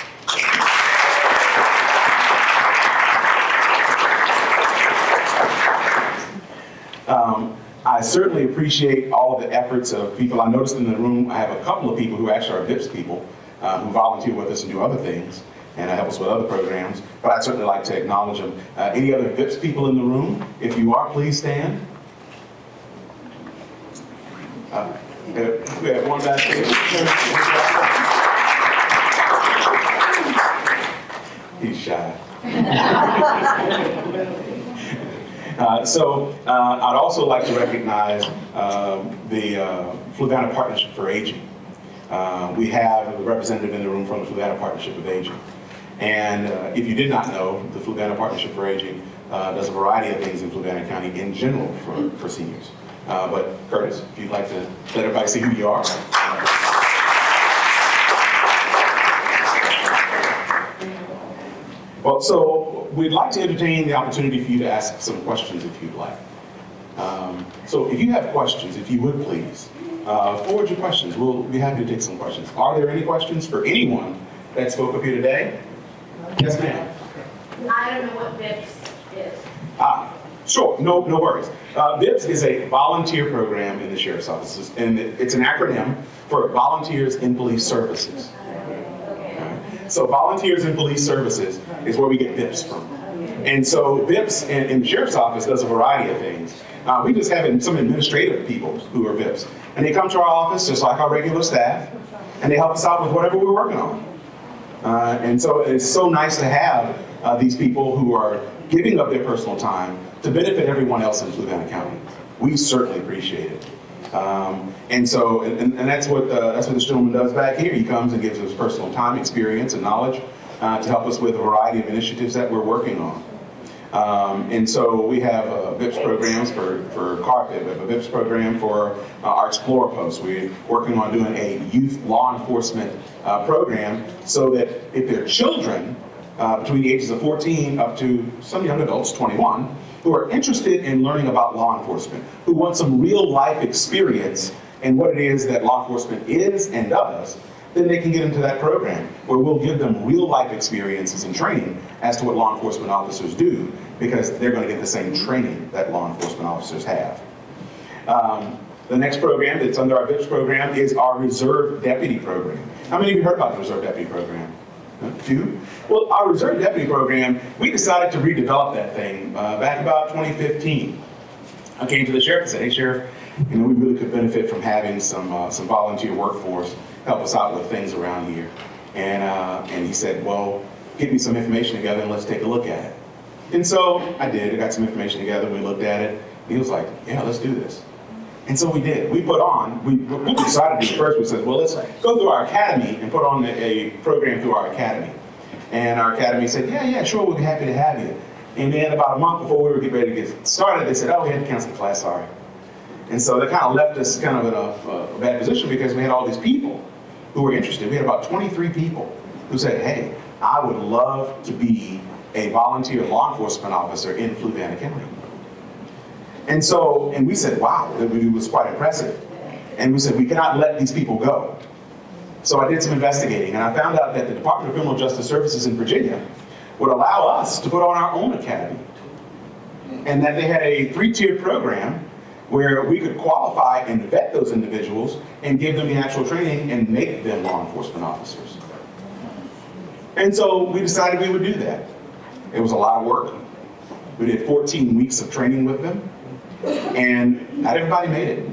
A: I certainly appreciate all of the efforts of people. I noticed in the room, I have a couple of people who actually are VIPS people who volunteer with us and do other things and help us with other programs, but I'd certainly like to acknowledge them. Any other VIPS people in the room? If you are, please stand. We have one back here. He's shy. I'd also like to recognize the Fluvanna Partnership for Aging. We have a representative in the room from the Fluvanna Partnership of Aging. And if you did not know, the Fluvanna Partnership for Aging does a variety of things in Fluvanna County in general for seniors. But Curtis, if you'd like to let everybody see who you are. Well, so we'd like to entertain the opportunity for you to ask some questions if you'd like. So if you have questions, if you would please, forward your questions. We'll be happy to take some questions. Are there any questions for anyone that spoke up here today? Yes, ma'am.
J: I don't know what VIPS is.
A: Sure, no worries. VIPS is a volunteer program in the Sheriff's Office, and it's an acronym for Volunteers in Police Services. So Volunteers in Police Services is where we get VIPS from. And so VIPS in the Sheriff's Office does a variety of things. We just have some administrative people who are VIPS. And they come to our office just like our regular staff, and they help us out with whatever we're working on. And so it's so nice to have these people who are giving up their personal time to benefit everyone else in Fluvanna County. We certainly appreciate it. And that's what this gentleman does back here. He comes and gives us personal time, experience, and knowledge to help us with a variety of initiatives that we're working on. And so we have VIPS programs for carpet. We have a VIPS program for our Explorer posts. We're working on doing a youth law enforcement program so that if they're children between the ages of 14 up to some young adults, 21, who are interested in learning about law enforcement, who want some real life experience in what it is that law enforcement is and does, then they can get into that program where we'll give them real life experiences and training as to what law enforcement officers do, because they're going to get the same training that law enforcement officers have. The next program that's under our VIPS program is our Reserve Deputy Program. How many of you heard about the Reserve Deputy Program? A few? Well, our Reserve Deputy Program, we decided to redevelop that thing back about 2015. I came to the sheriff and said, hey, Sheriff, we really could benefit from having some volunteer workforce help us out with things around here. And he said, well, get me some information together and let's take a look at it. And so I did. I got some information together. We looked at it. He was like, yeah, let's do this. And so we did. We decided to do first. We said, well, let's go through our academy and put on a program through our academy. And our academy said, yeah, sure, we'll be happy to have you. And then about a month before we were getting ready to get started, they said, oh, we had to cancel the class, sorry. And so that kind of left us kind of in a bad position, because we had all these people who were interested. We had about 23 people who said, hey, I would love to be a volunteer law enforcement officer in Fluvanna County. And we said, wow, it was quite impressive. And we said, we cannot let these people go. So I did some investigating, and I found out that the Department of Criminal Justice Services in Virginia would allow us to put on our own academy. And that they had a 3-tiered program where we could qualify and vet those individuals and give them the actual training and make them law enforcement officers. And so we decided we would do that. It was a lot of work. We did 14 weeks of training with them, and not everybody made it.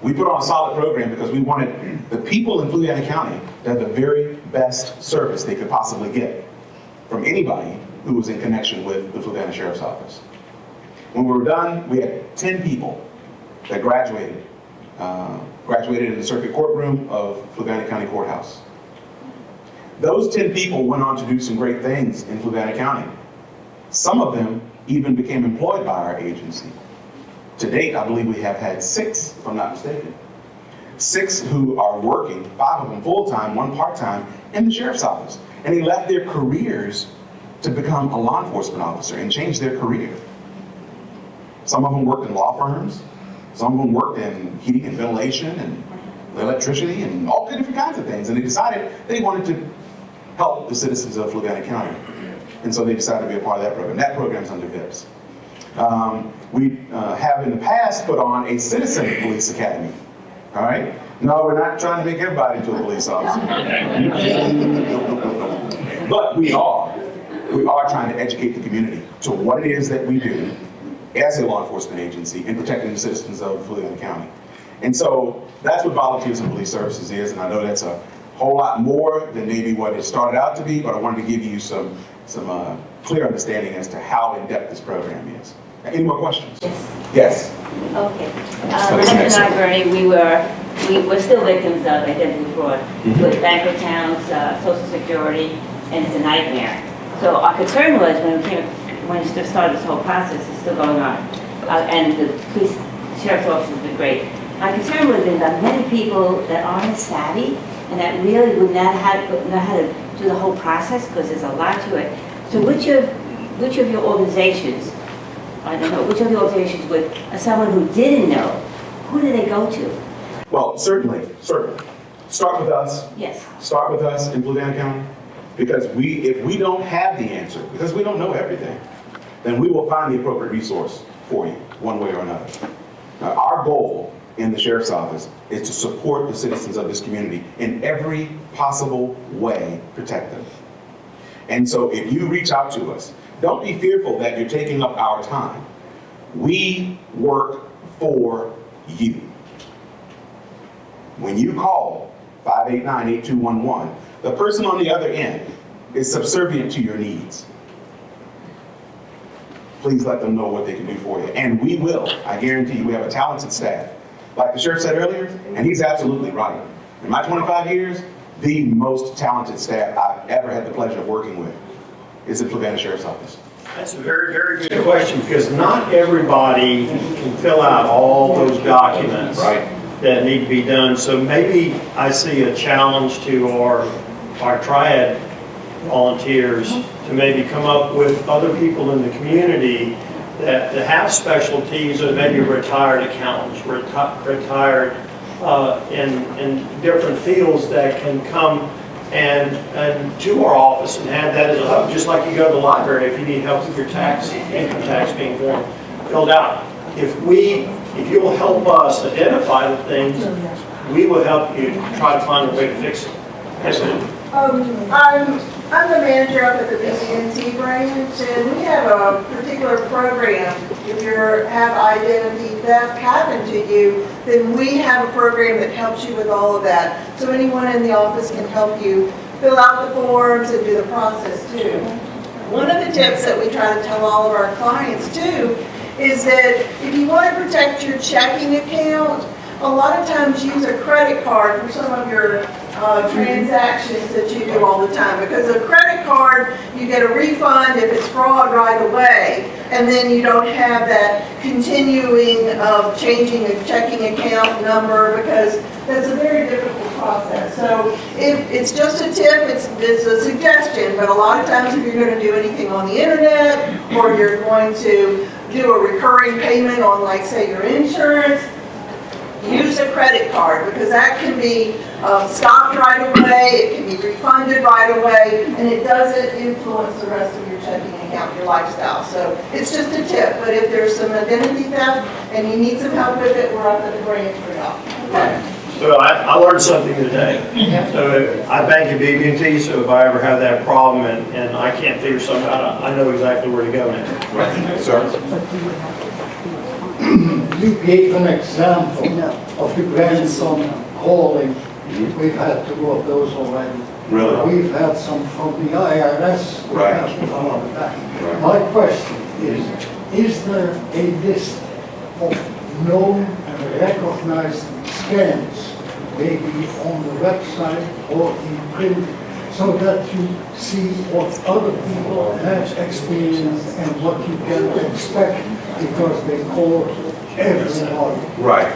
A: We put on a solid program because we wanted the people in Fluvanna County to have the very best service they could possibly get from anybody who was in connection with the Fluvanna Sheriff's Office. When we were done, we had 10 people that graduated in the circuit courtroom of Fluvanna County Courthouse. Those 10 people went on to do some great things in Fluvanna County. Some of them even became employed by our agency. To date, I believe we have had 6, if I'm not mistaken. 6 who are working, 5 of them full-time, 1 part-time, in the sheriff's office. And they left their careers to become a law enforcement officer and change their career. Some of them worked in law firms. Some of them worked in heating and ventilation and electricity and all different kinds of things. And they decided they wanted to help the citizens of Fluvanna County. And so they decided to be a part of that program. That program's under VIPS. We have in the past put on a citizen police academy. All right? No, we're not trying to make everybody into a police officer. But we are trying to educate the community to what it is that we do as a law enforcement agency in protecting the citizens of Fluvanna County. And so that's what Volunteers in Police Services is, and I know that's a whole lot more than maybe what it started out to be, but I wanted to give you some clear understanding as to how in-depth this program is. Any more questions? Yes.
K: Okay. Like Bernie, we were still victims of identity fraud with bank accounts, Social Security, and it's a nightmare. So our concern was when we started this whole process, it's still going on, and the police sheriff's office has been great. My concern was that many people that aren't as savvy and that really would not know how to do the whole process, because there's a lot to it. So which of your organizations, I don't know, which of the organizations would someone who didn't know, who do they go to?
A: Well, certainly. Start with us.
K: Yes.
A: Start with us in Fluvanna County, because if we don't have the answer, because we don't know everything, then we will find the appropriate resource for you, one way or another. Now, our goal in the Sheriff's Office is to support the citizens of this community in every possible way, protect them. And so if you reach out to us, don't be fearful that you're taking up our time. We work for you. When you call 589-8211, the person on the other end is subservient to your needs. Please let them know what they can do for you. And we will. I guarantee you, we have a talented staff. Like the sheriff said earlier, and he's absolutely right. In my 25 years, the most talented staff I've ever had the pleasure of working with is the Fluvanna Sheriff's Office.
C: That's a very, very good question, because not everybody can fill out all those documents that need to be done. So maybe I see a challenge to our TRIAD volunteers to maybe come up with other people in the community that have specialties, or maybe retired accountants, retired in different fields that can come and to our office and have that as a hub, just like you go to the library if you need help with your income tax being filled out. If you'll help us identify the things, we will help you try to find a way to fix it. Yes, ma'am.
L: I'm the manager up at the BB&T branch, and we have a particular program. If you have identity theft happen to you, then we have a program that helps you with all of that. So anyone in the office can help you fill out the forms and do the process too. One of the tips that we try to tell all of our clients too is that if you want to protect your checking account, a lot of times use a credit card for some of your transactions that you do all the time, because a credit card, you get a refund if it's fraud right away, and then you don't have that continuing of changing a checking account number, because that's a very difficult process. So it's just a tip, it's a suggestion, but a lot of times if you're going to do anything on the internet, or you're going to do a recurring payment on, like, say, your insurance, use a credit card, because that can be stopped right away, it can be refunded right away, and it doesn't influence the rest of your checking account, your lifestyle. So it's just a tip, but if there's some identity theft and you need some help with it, we're up at the branch for help. Okay.
C: So I learned something today. So I bank at BB&T, so if I ever have that problem and I can't figure something out, I know exactly where to go now.
A: Right. Sir?
M: You gave an example of the grandson calling. We've had two of those already.
A: Really?
M: We've had some from the IRS. We
A: Right.
M: have some of that.
A: Right.
M: My question is there a list of known and recognized scams, maybe on the website or in print, so that you see what other people have experienced and what you can expect, because they call everyone.
A: Right.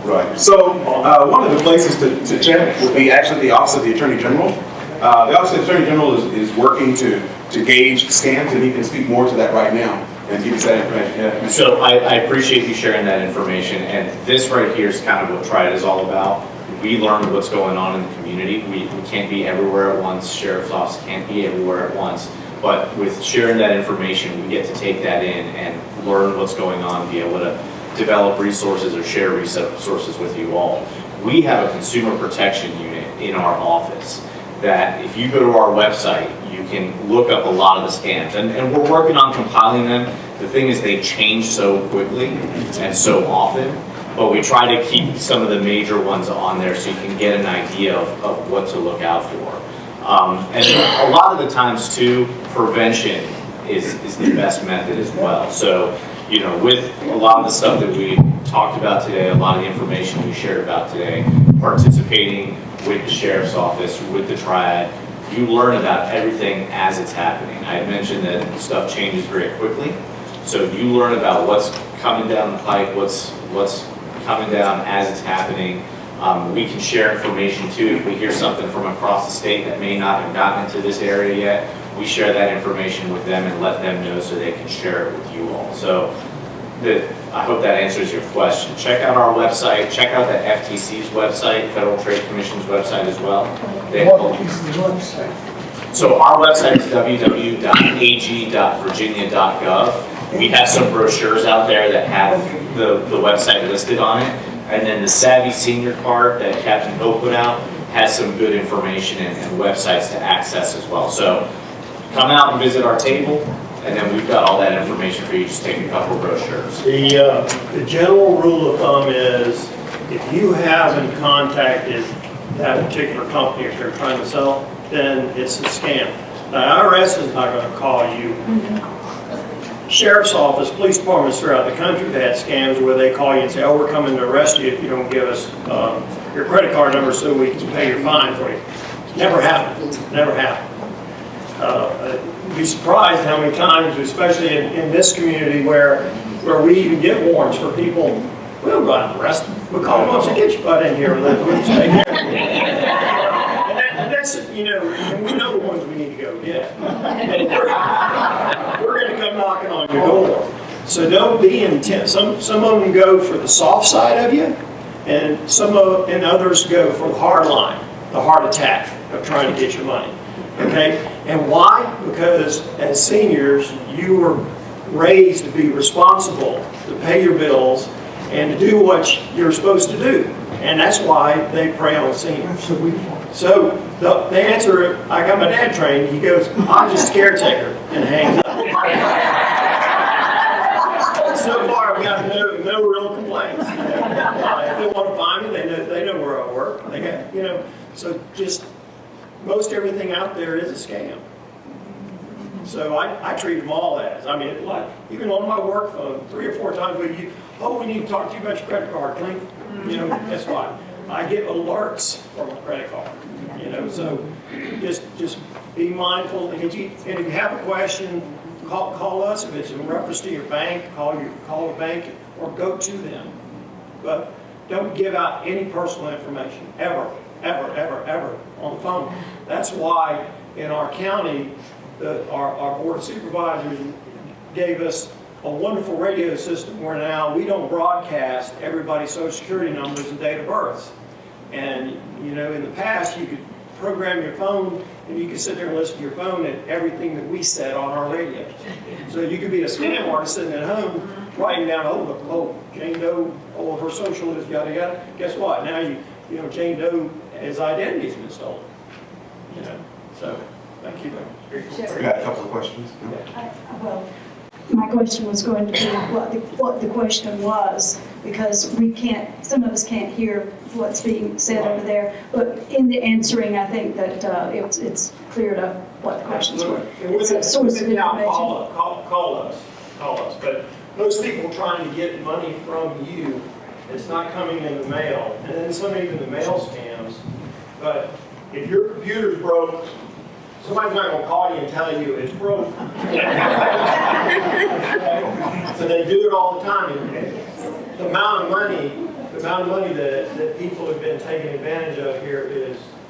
A: Right. So one of the places to check would be actually the Office of the Attorney General. The Office of the Attorney General is working to gauge scams, and he can speak more to that right now and give us that information. Yeah.
I: So I appreciate you sharing that information, and this right here is kind of what TRIAD is all about. We learn what's going on in the community. We can't be everywhere at once. Sheriff's office can't be everywhere at once. But with sharing that information, we get to take that in and learn what's going on, be able to develop resources or share resources with you all. We have a consumer protection unit in our office that if you go to our website, you can look up a lot of the scams. And we're working on compiling them. The thing is, they change so quickly and so often, but we try to keep some of the major ones on there so you can get an idea of what to look out for. And a lot of the times too, prevention is the best method as well. So, you know, with a lot of the stuff that we talked about today, a lot of the information we shared about today, participating with the Sheriff's Office, with the TRIAD, you learn about everything as it's happening. I had mentioned that stuff changes very quickly, so you learn about what's coming down the pike, what's coming down as it's happening. We can share information too. If we hear something from across the state that may not have gotten into this area yet, we share that information with them and let them know so they can share it with you all. So I hope that answers your question. Check out our website. Check out the FTC's website, Federal Trade Commission's website as well.
M: What is the website?
I: So our website is www.ag.virginia.gov. We have some brochures out there that have the website listed on it. And then the Savvy Senior card that Captain Hope put out has some good information and websites to access as well. So come out and visit our table, and then we've got all that information for you. Just take a couple of brochures.
C: The general rule of thumb is if you haven't contacted that particular company if they're trying to sell, then it's a scam. The IRS is not going to call you. Sheriff's Office, police departments throughout the country have had scams where they call you and say, oh, we're coming to arrest you if you don't give us your credit card number so we can pay your fine for you. Never happened. Never happened. You'd be surprised how many times, especially in this community where we even get warrants for people, we don't go out and arrest them. We call them up and say, get your butt in here and let the police take care of it. And that's, you know, and we know the ones we need to go get. And we're going to come knocking on your door. So don't be intense. Some of them go for the soft side of you, And and others go for the hard line, the heart attack of trying to get your money. Okay? And why? Because as seniors, you were raised to be responsible, to pay your bills, and to do what you're supposed to do. And that's why they prey on seniors. So the answer, I got my dad trained, he goes, I'm just a caretaker, and hangs up. So far, I've got no real complaints. If they want to find me, they know where I work. They got, so just most everything out there is a scam. So I treat them all as. I mean, like, even on my work phone, 3 or 4 times a week, we need to talk to you about your credit card, Clint. That's why. I get alerts from a credit card. So just be mindful. And if you have a question, call us. If it's in reference to your bank, call the bank or go to them. But don't give out any personal information, ever on the phone. That's why in our county, our board of supervisors gave us a wonderful radio system where now we don't broadcast everybody's social security numbers and date of births. And in the past you could program your phone and you could sit there and listen to your phone and everything that we said on our radio. So you could be a scam artist sitting at home writing down, Jane Doe, her social is yada yada. Guess what? Now Jane Doe, his identity's been stolen. So thank you.
A: We got a couple of questions.
N: Well, my question was going to be what the question was, because some of us can't hear what's being said over there. But in the answering, I think that it's cleared up what the questions were. It's a source of information.
C: Call us. But most people trying to get money from you, it's not coming in the mail. And then some even the mail scams. But if your computer's broke, somebody's not going to call you and tell you it's broke. So they do it all the time. The amount of money that people have been taking advantage of here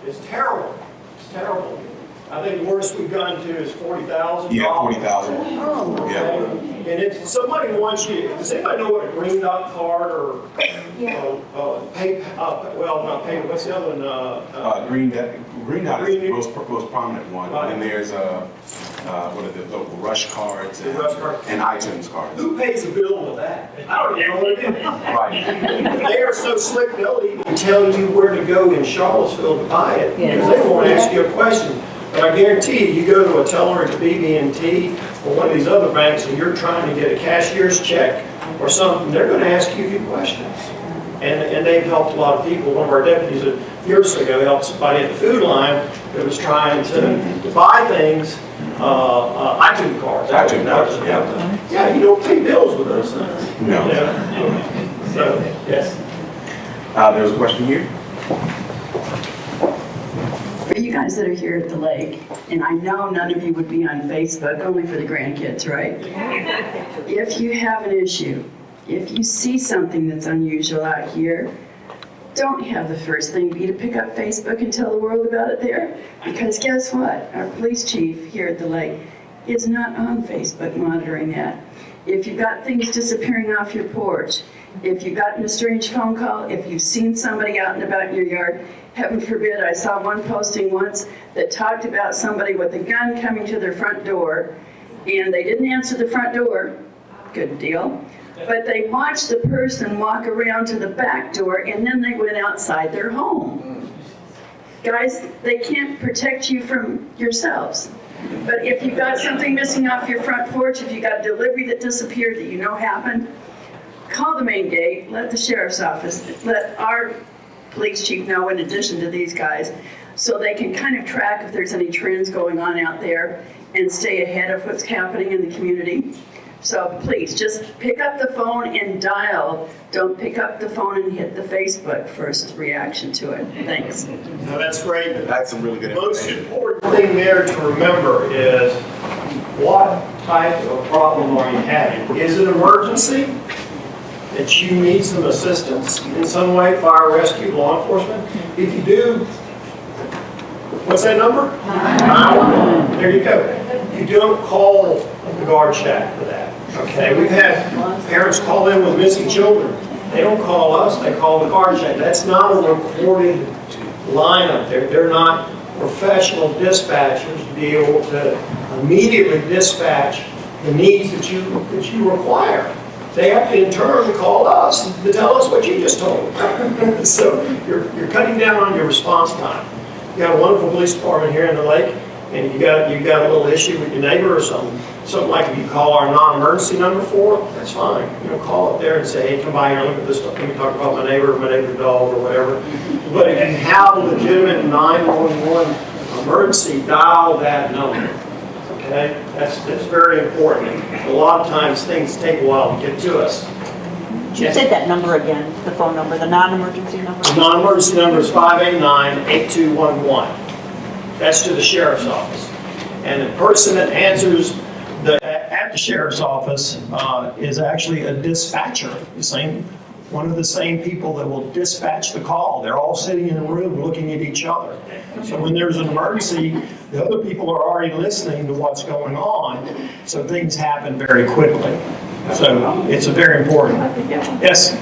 C: is terrible. It's terrible. I think the worst we've gotten to is $40,000.
A: Yeah, $40,000.
C: Oh, yeah. And if somebody wants you, does anybody know what a green dot card or not pay, what's the other one?
A: Green dot is the most prominent one. Right. And there's what are the rush cards and iTunes cards.
C: Who pays the bill with that? I don't even know what it is.
A: Right.
C: They are so slick, they'll even tell you where to go in Charlottesville to buy it, because they won't ask you a question. But I guarantee you go to a teller at BB&T or one of these other banks and you're trying to get a cashier's check or something, they're going to ask you a few questions. And they've helped a lot of people. One of our deputies years ago helped somebody at the food line that was trying to buy things, iTunes cards. Yeah, you don't pay bills with those things.
A: No.
C: So, yes.
A: There's a question here.
O: For you guys that are here at the lake, and I know none of you would be on Facebook, only for the grandkids, right? If you have an issue, if you see something that's unusual out here, don't have the first thing be to pick up Facebook and tell the world about it there. Because guess what? Our police chief here at the lake is not on Facebook monitoring that. If you've got things disappearing off your porch, if you've gotten a strange phone call, if you've seen somebody out and about in your yard, heaven forbid, I saw one posting once that talked about somebody with a gun coming to their front door, and they didn't answer the front door, good deal, but they watched the person walk around to the back door, and then they went outside their home. Guys, they can't protect you from yourselves. But if you've got something missing off your front porch, if you got a delivery that disappeared that you know happened, call the main gate, let the sheriff's office, let our police chief know in addition to these guys, so they can kind of track if there's any trends going on out there and stay ahead of what's happening in the community. So please, just pick up the phone and dial. Don't pick up the phone and hit the Facebook first reaction to it. Thanks.
C: No, that's great.
A: That's some really good
C: Most
A: information.
C: important thing there to remember is what type of problem are you having? Is it emergency? That you need some assistance in some way, fire, rescue, law enforcement? If you do, what's that number? 911. There you go. You don't call the guard shack for that. Okay, we've had parents call in with missing children. they don't call us, they call the guard check. That's not a recorded line up there. They're not professional dispatchers to be able to immediately dispatch the needs that you require. They have to in turn call us to tell us what you just told them. So you're cutting down on your response time. You got a wonderful police department here in the lake, and you got a little issue with your neighbor or something like if you call our non-emergency number for it, that's fine. You know, call up there and say, hey, come by here, look at this stuff. Let me talk about my neighbor's dog or whatever. But if you have a legitimate 911 emergency, dial that number. Okay, that's very important. A lot of times things take a while to get to us.
P: You said that number again, the phone number, the non-emergency number?
C: The non-emergency number is 589-8211. That's to the sheriff's office. And the person that answers at the sheriff's office is actually a dispatcher, one of the same people that will dispatch the call. They're all sitting in a room looking at each other. So when there's an emergency, the other people are already listening to what's going on, so things happen very quickly. So it's very important. Yes?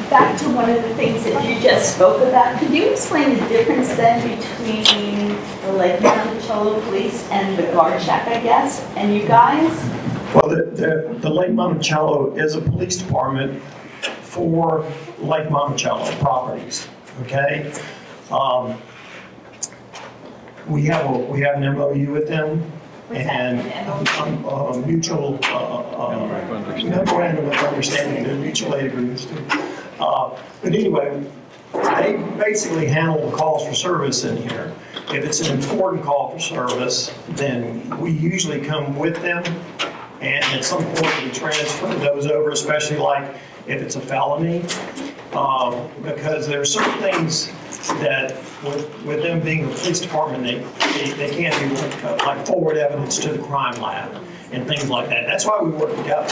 Q: Back to one of the things that you just spoke about, could you explain the difference then between the Lake Monticello Police and the guard shack, I guess, and you guys?
C: Well, the Lake Monticello is a police department for Lake Monticello properties, okay? We have an MOU with them, and a mutual memorandum of understanding, they're mutual aid agreements too. But anyway, they basically handle the calls for service in here. If it's an important call for service, then we usually come with them, and at some point we transfer those over, especially like if it's a felony, because there are certain things that with them being a police department, they can't do like forward evidence to the crime lab and things like that. That's why we work together.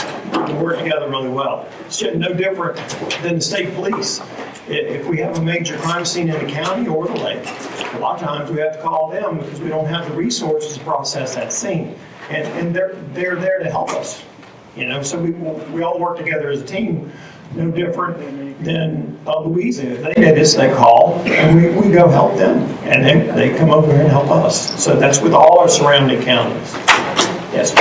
C: We work together really well. It's no different than the state police. If we have a major crime scene in the county or the lake, a lot of times we have to call them because we don't have the resources to process that scene. And they're there to help us. You know, so we all work together as a team. No different than Louisiana. If they get us, they call, and we go help them, and they come over here and help us. So that's with all our surrounding counties. Yes.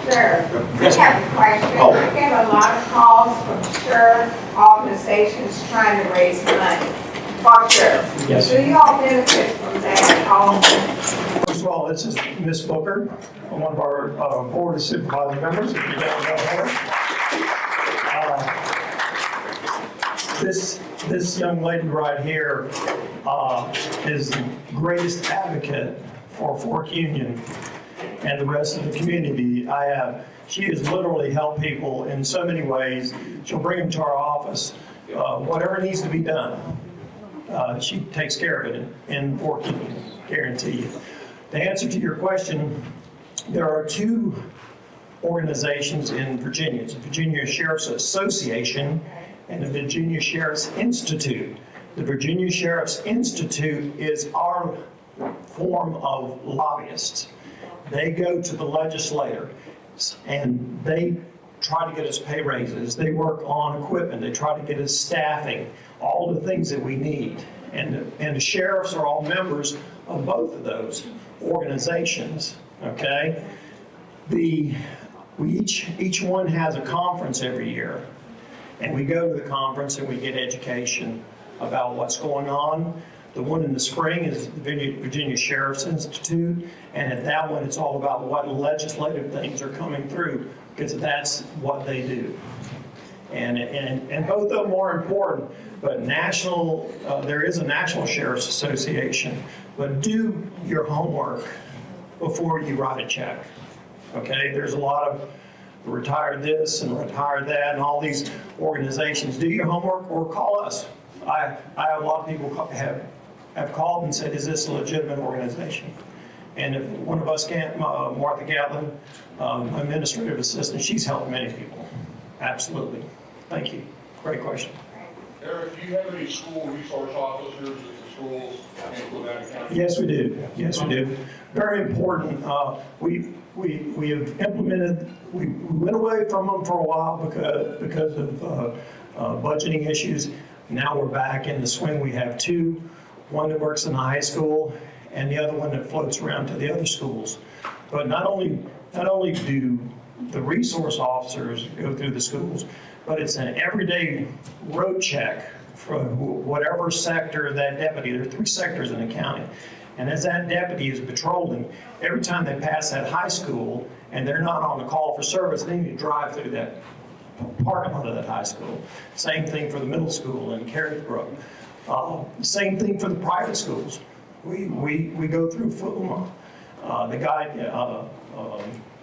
R: Sure.
C: Yes.
R: I have a question.
C: Oh.
R: I get a lot of calls from sheriff organizations trying to raise money for sheriff.
C: Yes.
R: Do y'all benefit from that all?
C: First of all, this is Miss Booker, one of our Board of Supervisor members, if you don't know her. This young lady right here is the greatest advocate for Fork Union and the rest of the community. She has literally helped people in so many ways. She'll bring them to our office. Whatever needs to be done, she takes care of it in Fork Union, guarantee you. The answer to your question, there are two organizations in Virginia. It's the Virginia Sheriff's Association and the Virginia Sheriff's Institute. The Virginia Sheriff's Institute is our form of lobbyists. They go to the legislator and they try to get us pay raises. They work on equipment. They try to get us staffing, all the things that we need. And the sheriffs are all members of both of those organizations, okay? Each one has a conference every year, and we go to the conference and we get education about what's going on. The one in the spring is the Virginia Sheriff's Institute, and at that one it's all about what legislative things are coming through, because that's what they do. And both of them are important, but there is a National Sheriff's Association, but do your homework before you write a check. Okay, there's a lot of retire this and retire that and all these organizations. Do your homework or call us. I have a lot of people have called and said, is this a legitimate organization? And if one of us can't, Martha Gatlin, administrative assistant, she's helped many people. Absolutely. Thank you. Great question.
S: Eric, do you have any school resource officers schools in Fluvanna County?
C: Yes, we do. Yes, we do. Very important. We have implemented, we went away from them for a while because of budgeting issues. Now we're back in the swing. We have two, one that works in the high school and the other one that floats around to the other schools. But not only do the resource officers go through the schools, but it's an everyday road check for whatever sector that deputy, there are 3 sectors in the county. And as that deputy is patrolling, every time they pass that high school and they're not on the call for service, they need to drive through that parking lot of that high school. Same thing for the middle school in Carricksbrook. Same thing for the private schools. We go through Fluvanna. The guy,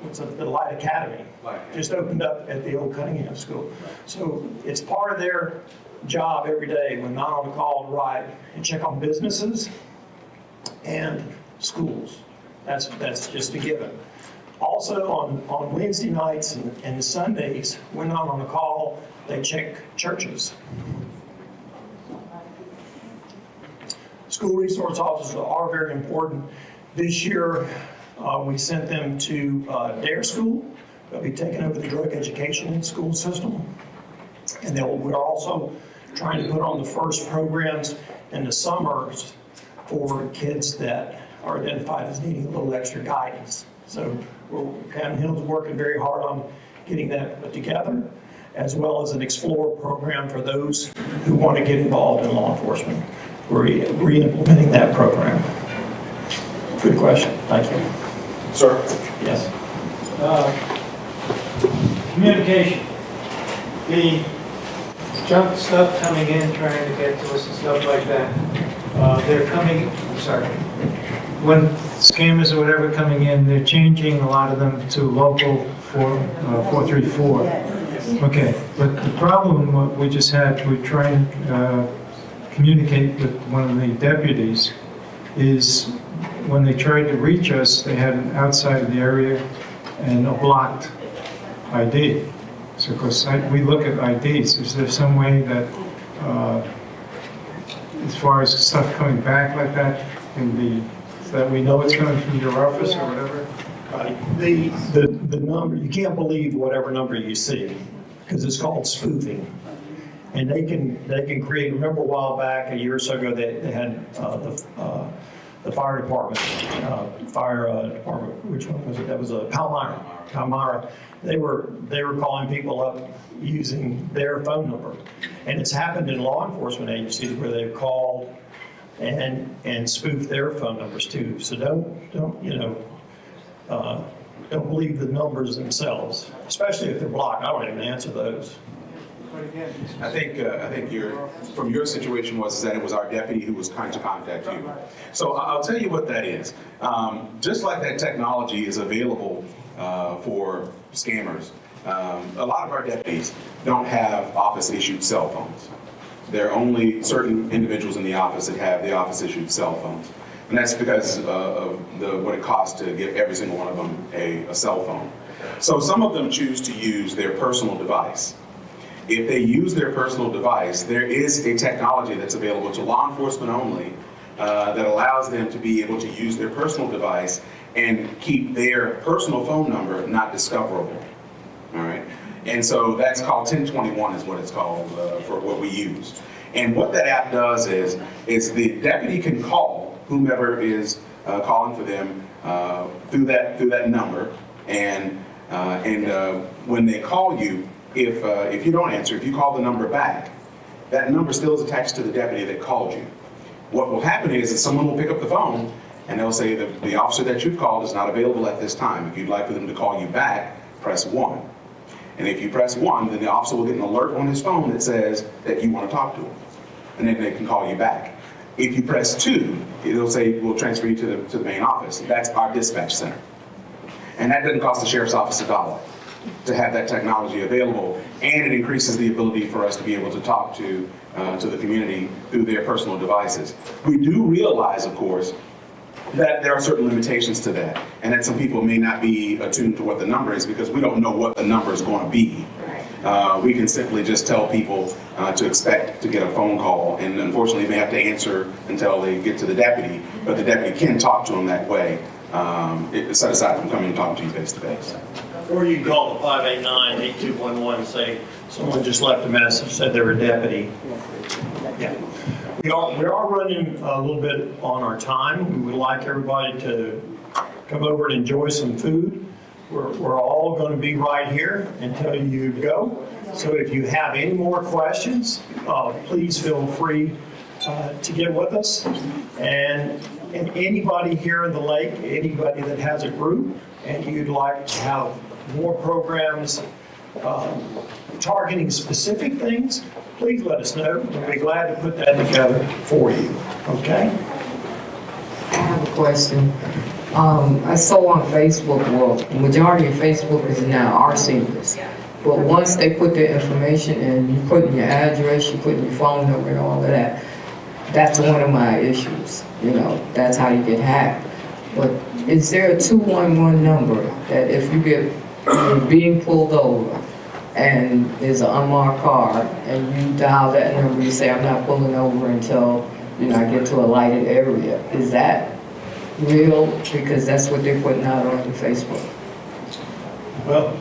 C: what's up, the Light Academy, just opened up at the old Cunningham School. So it's part of their job every day when not on the call to ride and check on businesses and schools. That's just a given. Also on Wednesday nights and Sundays, when not on the call, they check churches. School resource officers are very important. This year, we sent them to DARE School. They'll be taking over the drug education in the school system. And we're also trying to put on the first programs in the summers for kids that are identified as needing a little extra guidance. So Camden Hill's working very hard on getting that put together, as well as an Explore program for those who want to get involved in law enforcement. We're re-implementing that program. Good question. Thank you.
A: Sir?
C: Yes.
S: Communication. The junk stuff coming in, trying to get to us and stuff like that. They're coming, I'm sorry. When scammers or whatever coming in, they're changing a lot of them to local 434. Okay, but the problem we just had, we try and communicate with one of the deputies, is when they tried to reach us, they had an outside of the area and a blocked ID. So of course, we look at IDs. Is there some way that, as far as stuff coming back like that, can be, so that we know it's coming from your office or whatever?
C: The number, you can't believe whatever number you see, because it's called spoofing. And they can create, remember a while back, a year or so ago, they had the fire department, department, which one was it? That was Palmyra. They were calling people up using their phone number. And it's happened in law enforcement agencies where they've called and spoofed their phone numbers too. So don't believe the numbers themselves, especially if they're blocked. I don't even answer those.
A: I think from your situation was that it was our deputy who was trying to contact you. So I'll tell you what that is. Just like that technology is available for scammers, a lot of our deputies don't have office-issued cell phones. There are only certain individuals in the office that have the office-issued cell phones. And that's because of what it costs to give every single one of them a cell phone. So some of them choose to use their personal device. If they use their personal device, there is a technology that's available to law enforcement only that allows them to be able to use their personal device and keep their personal phone number not discoverable. All right? And so that's called 1021 is what it's called for what we use. And what that app does is the deputy can call whomever is calling for them through that number, and when they call you, if you don't answer, if you call the number back, that number still is attached to the deputy that called you. What will happen is that someone will pick up the phone and they'll say that the officer that you've called is not available at this time. If you'd like for them to call you back, press 1. And if you press 1, then the officer will get an alert on his phone that says that you want to talk to him. And then they can call you back. If you press 2, it'll say we'll transfer you to the main office. That's our dispatch center. And that doesn't cost the sheriff's office $1 to have that technology available, and it increases the ability for us to be able to talk to the community through their personal devices. We do realize, of course, that there are certain limitations to that, and that some people may not be attuned to what the number is because we don't know what the number is going to be. we can simply just tell people to expect to get a phone call, and unfortunately they have to answer until they get to the deputy, but the deputy can talk to them that way, set aside from coming and talking to you face to face.
C: Or you can call the 589-8211 and say, someone just left a message, said they were a deputy. Yeah. We are running a little bit on our time. We would like everybody to come over and enjoy some food. We're all going to be right here until you go. So if you have any more questions, please feel free to get with us. And anybody here in the lake, anybody that has a group and you'd like to have more programs targeting specific things, please let us know. We'll be glad to put that together for you. Okay?
D: I have a question. I saw on Facebook, well, the majority of Facebook is now our seniors. But once they put their information in, you put in your address, you put in your phone number and all of that, that's one of my issues. You know, that's how you get hacked. But is there a 211 number that if you get you're being pulled over and there's an unmarked car and you dial that number, you say, I'm not pulling over until, you know, I get to a lighted area. Is that real? Because that's what they're putting out on Facebook.
C: Well,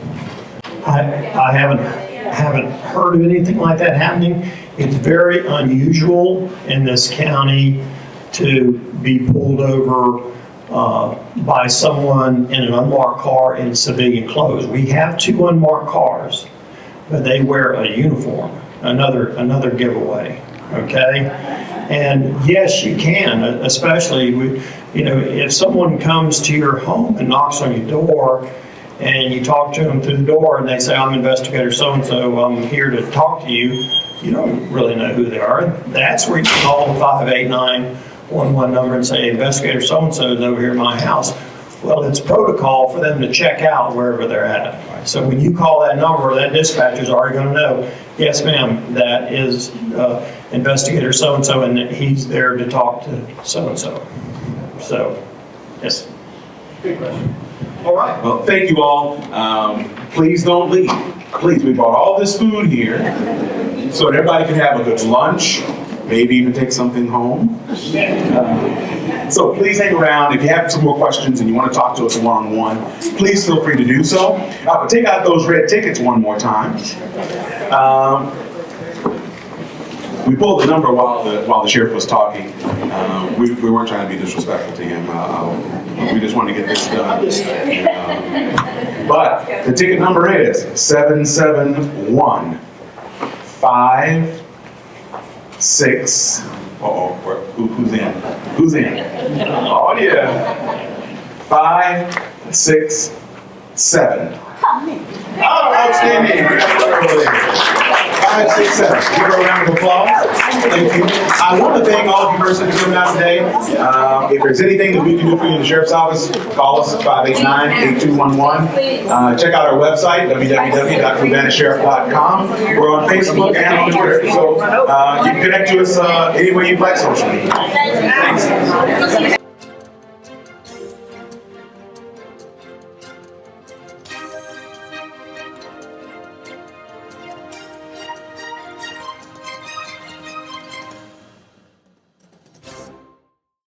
C: I haven't heard of anything like that happening. It's very unusual in this county to be pulled over by someone in an unmarked car in civilian clothes. We have 2 unmarked cars, but they wear a uniform. Another giveaway. Okay, and yes, you can, especially if someone comes to your home and knocks on your door, and you talk to them through the door, and they say, "I'm investigator so-and-so. I'm here to talk to you." You don't really know who they are. That's where you call the 589-11 number and say, "Investigator so-and-so is over here at my house." Well, it's protocol for them to check out wherever they're at. So when you call that number, that dispatcher's already going to know, yes, ma'am, that is investigator so-and-so, and he's there to talk to so-and-so. So, yes.
A: Good question. All right. Well, thank you all. Please don't leave. Please, we brought all this food here so that everybody can have a good lunch, maybe even take something home. So please hang around. If you have some more questions and you want to talk to us one-on-one, please feel free to do so. Take out those red tickets one more time. We pulled the number while the sheriff was talking. We weren't trying to be disrespectful to him. We just wanted to get this done. But the ticket number is 771-56. Who's in? Who's in? Oh yeah. 567. Oh, outstanding. 567. Give her a round of applause. Thank you. I want to thank all of you persons for coming out today. If there's anything that we can do for you in the sheriff's office, call us at 589-8211. Check out our website, www.FluvannaSheriff.com. We're on Facebook and on Twitter, so you can connect to us any way you'd like socially. Thanks.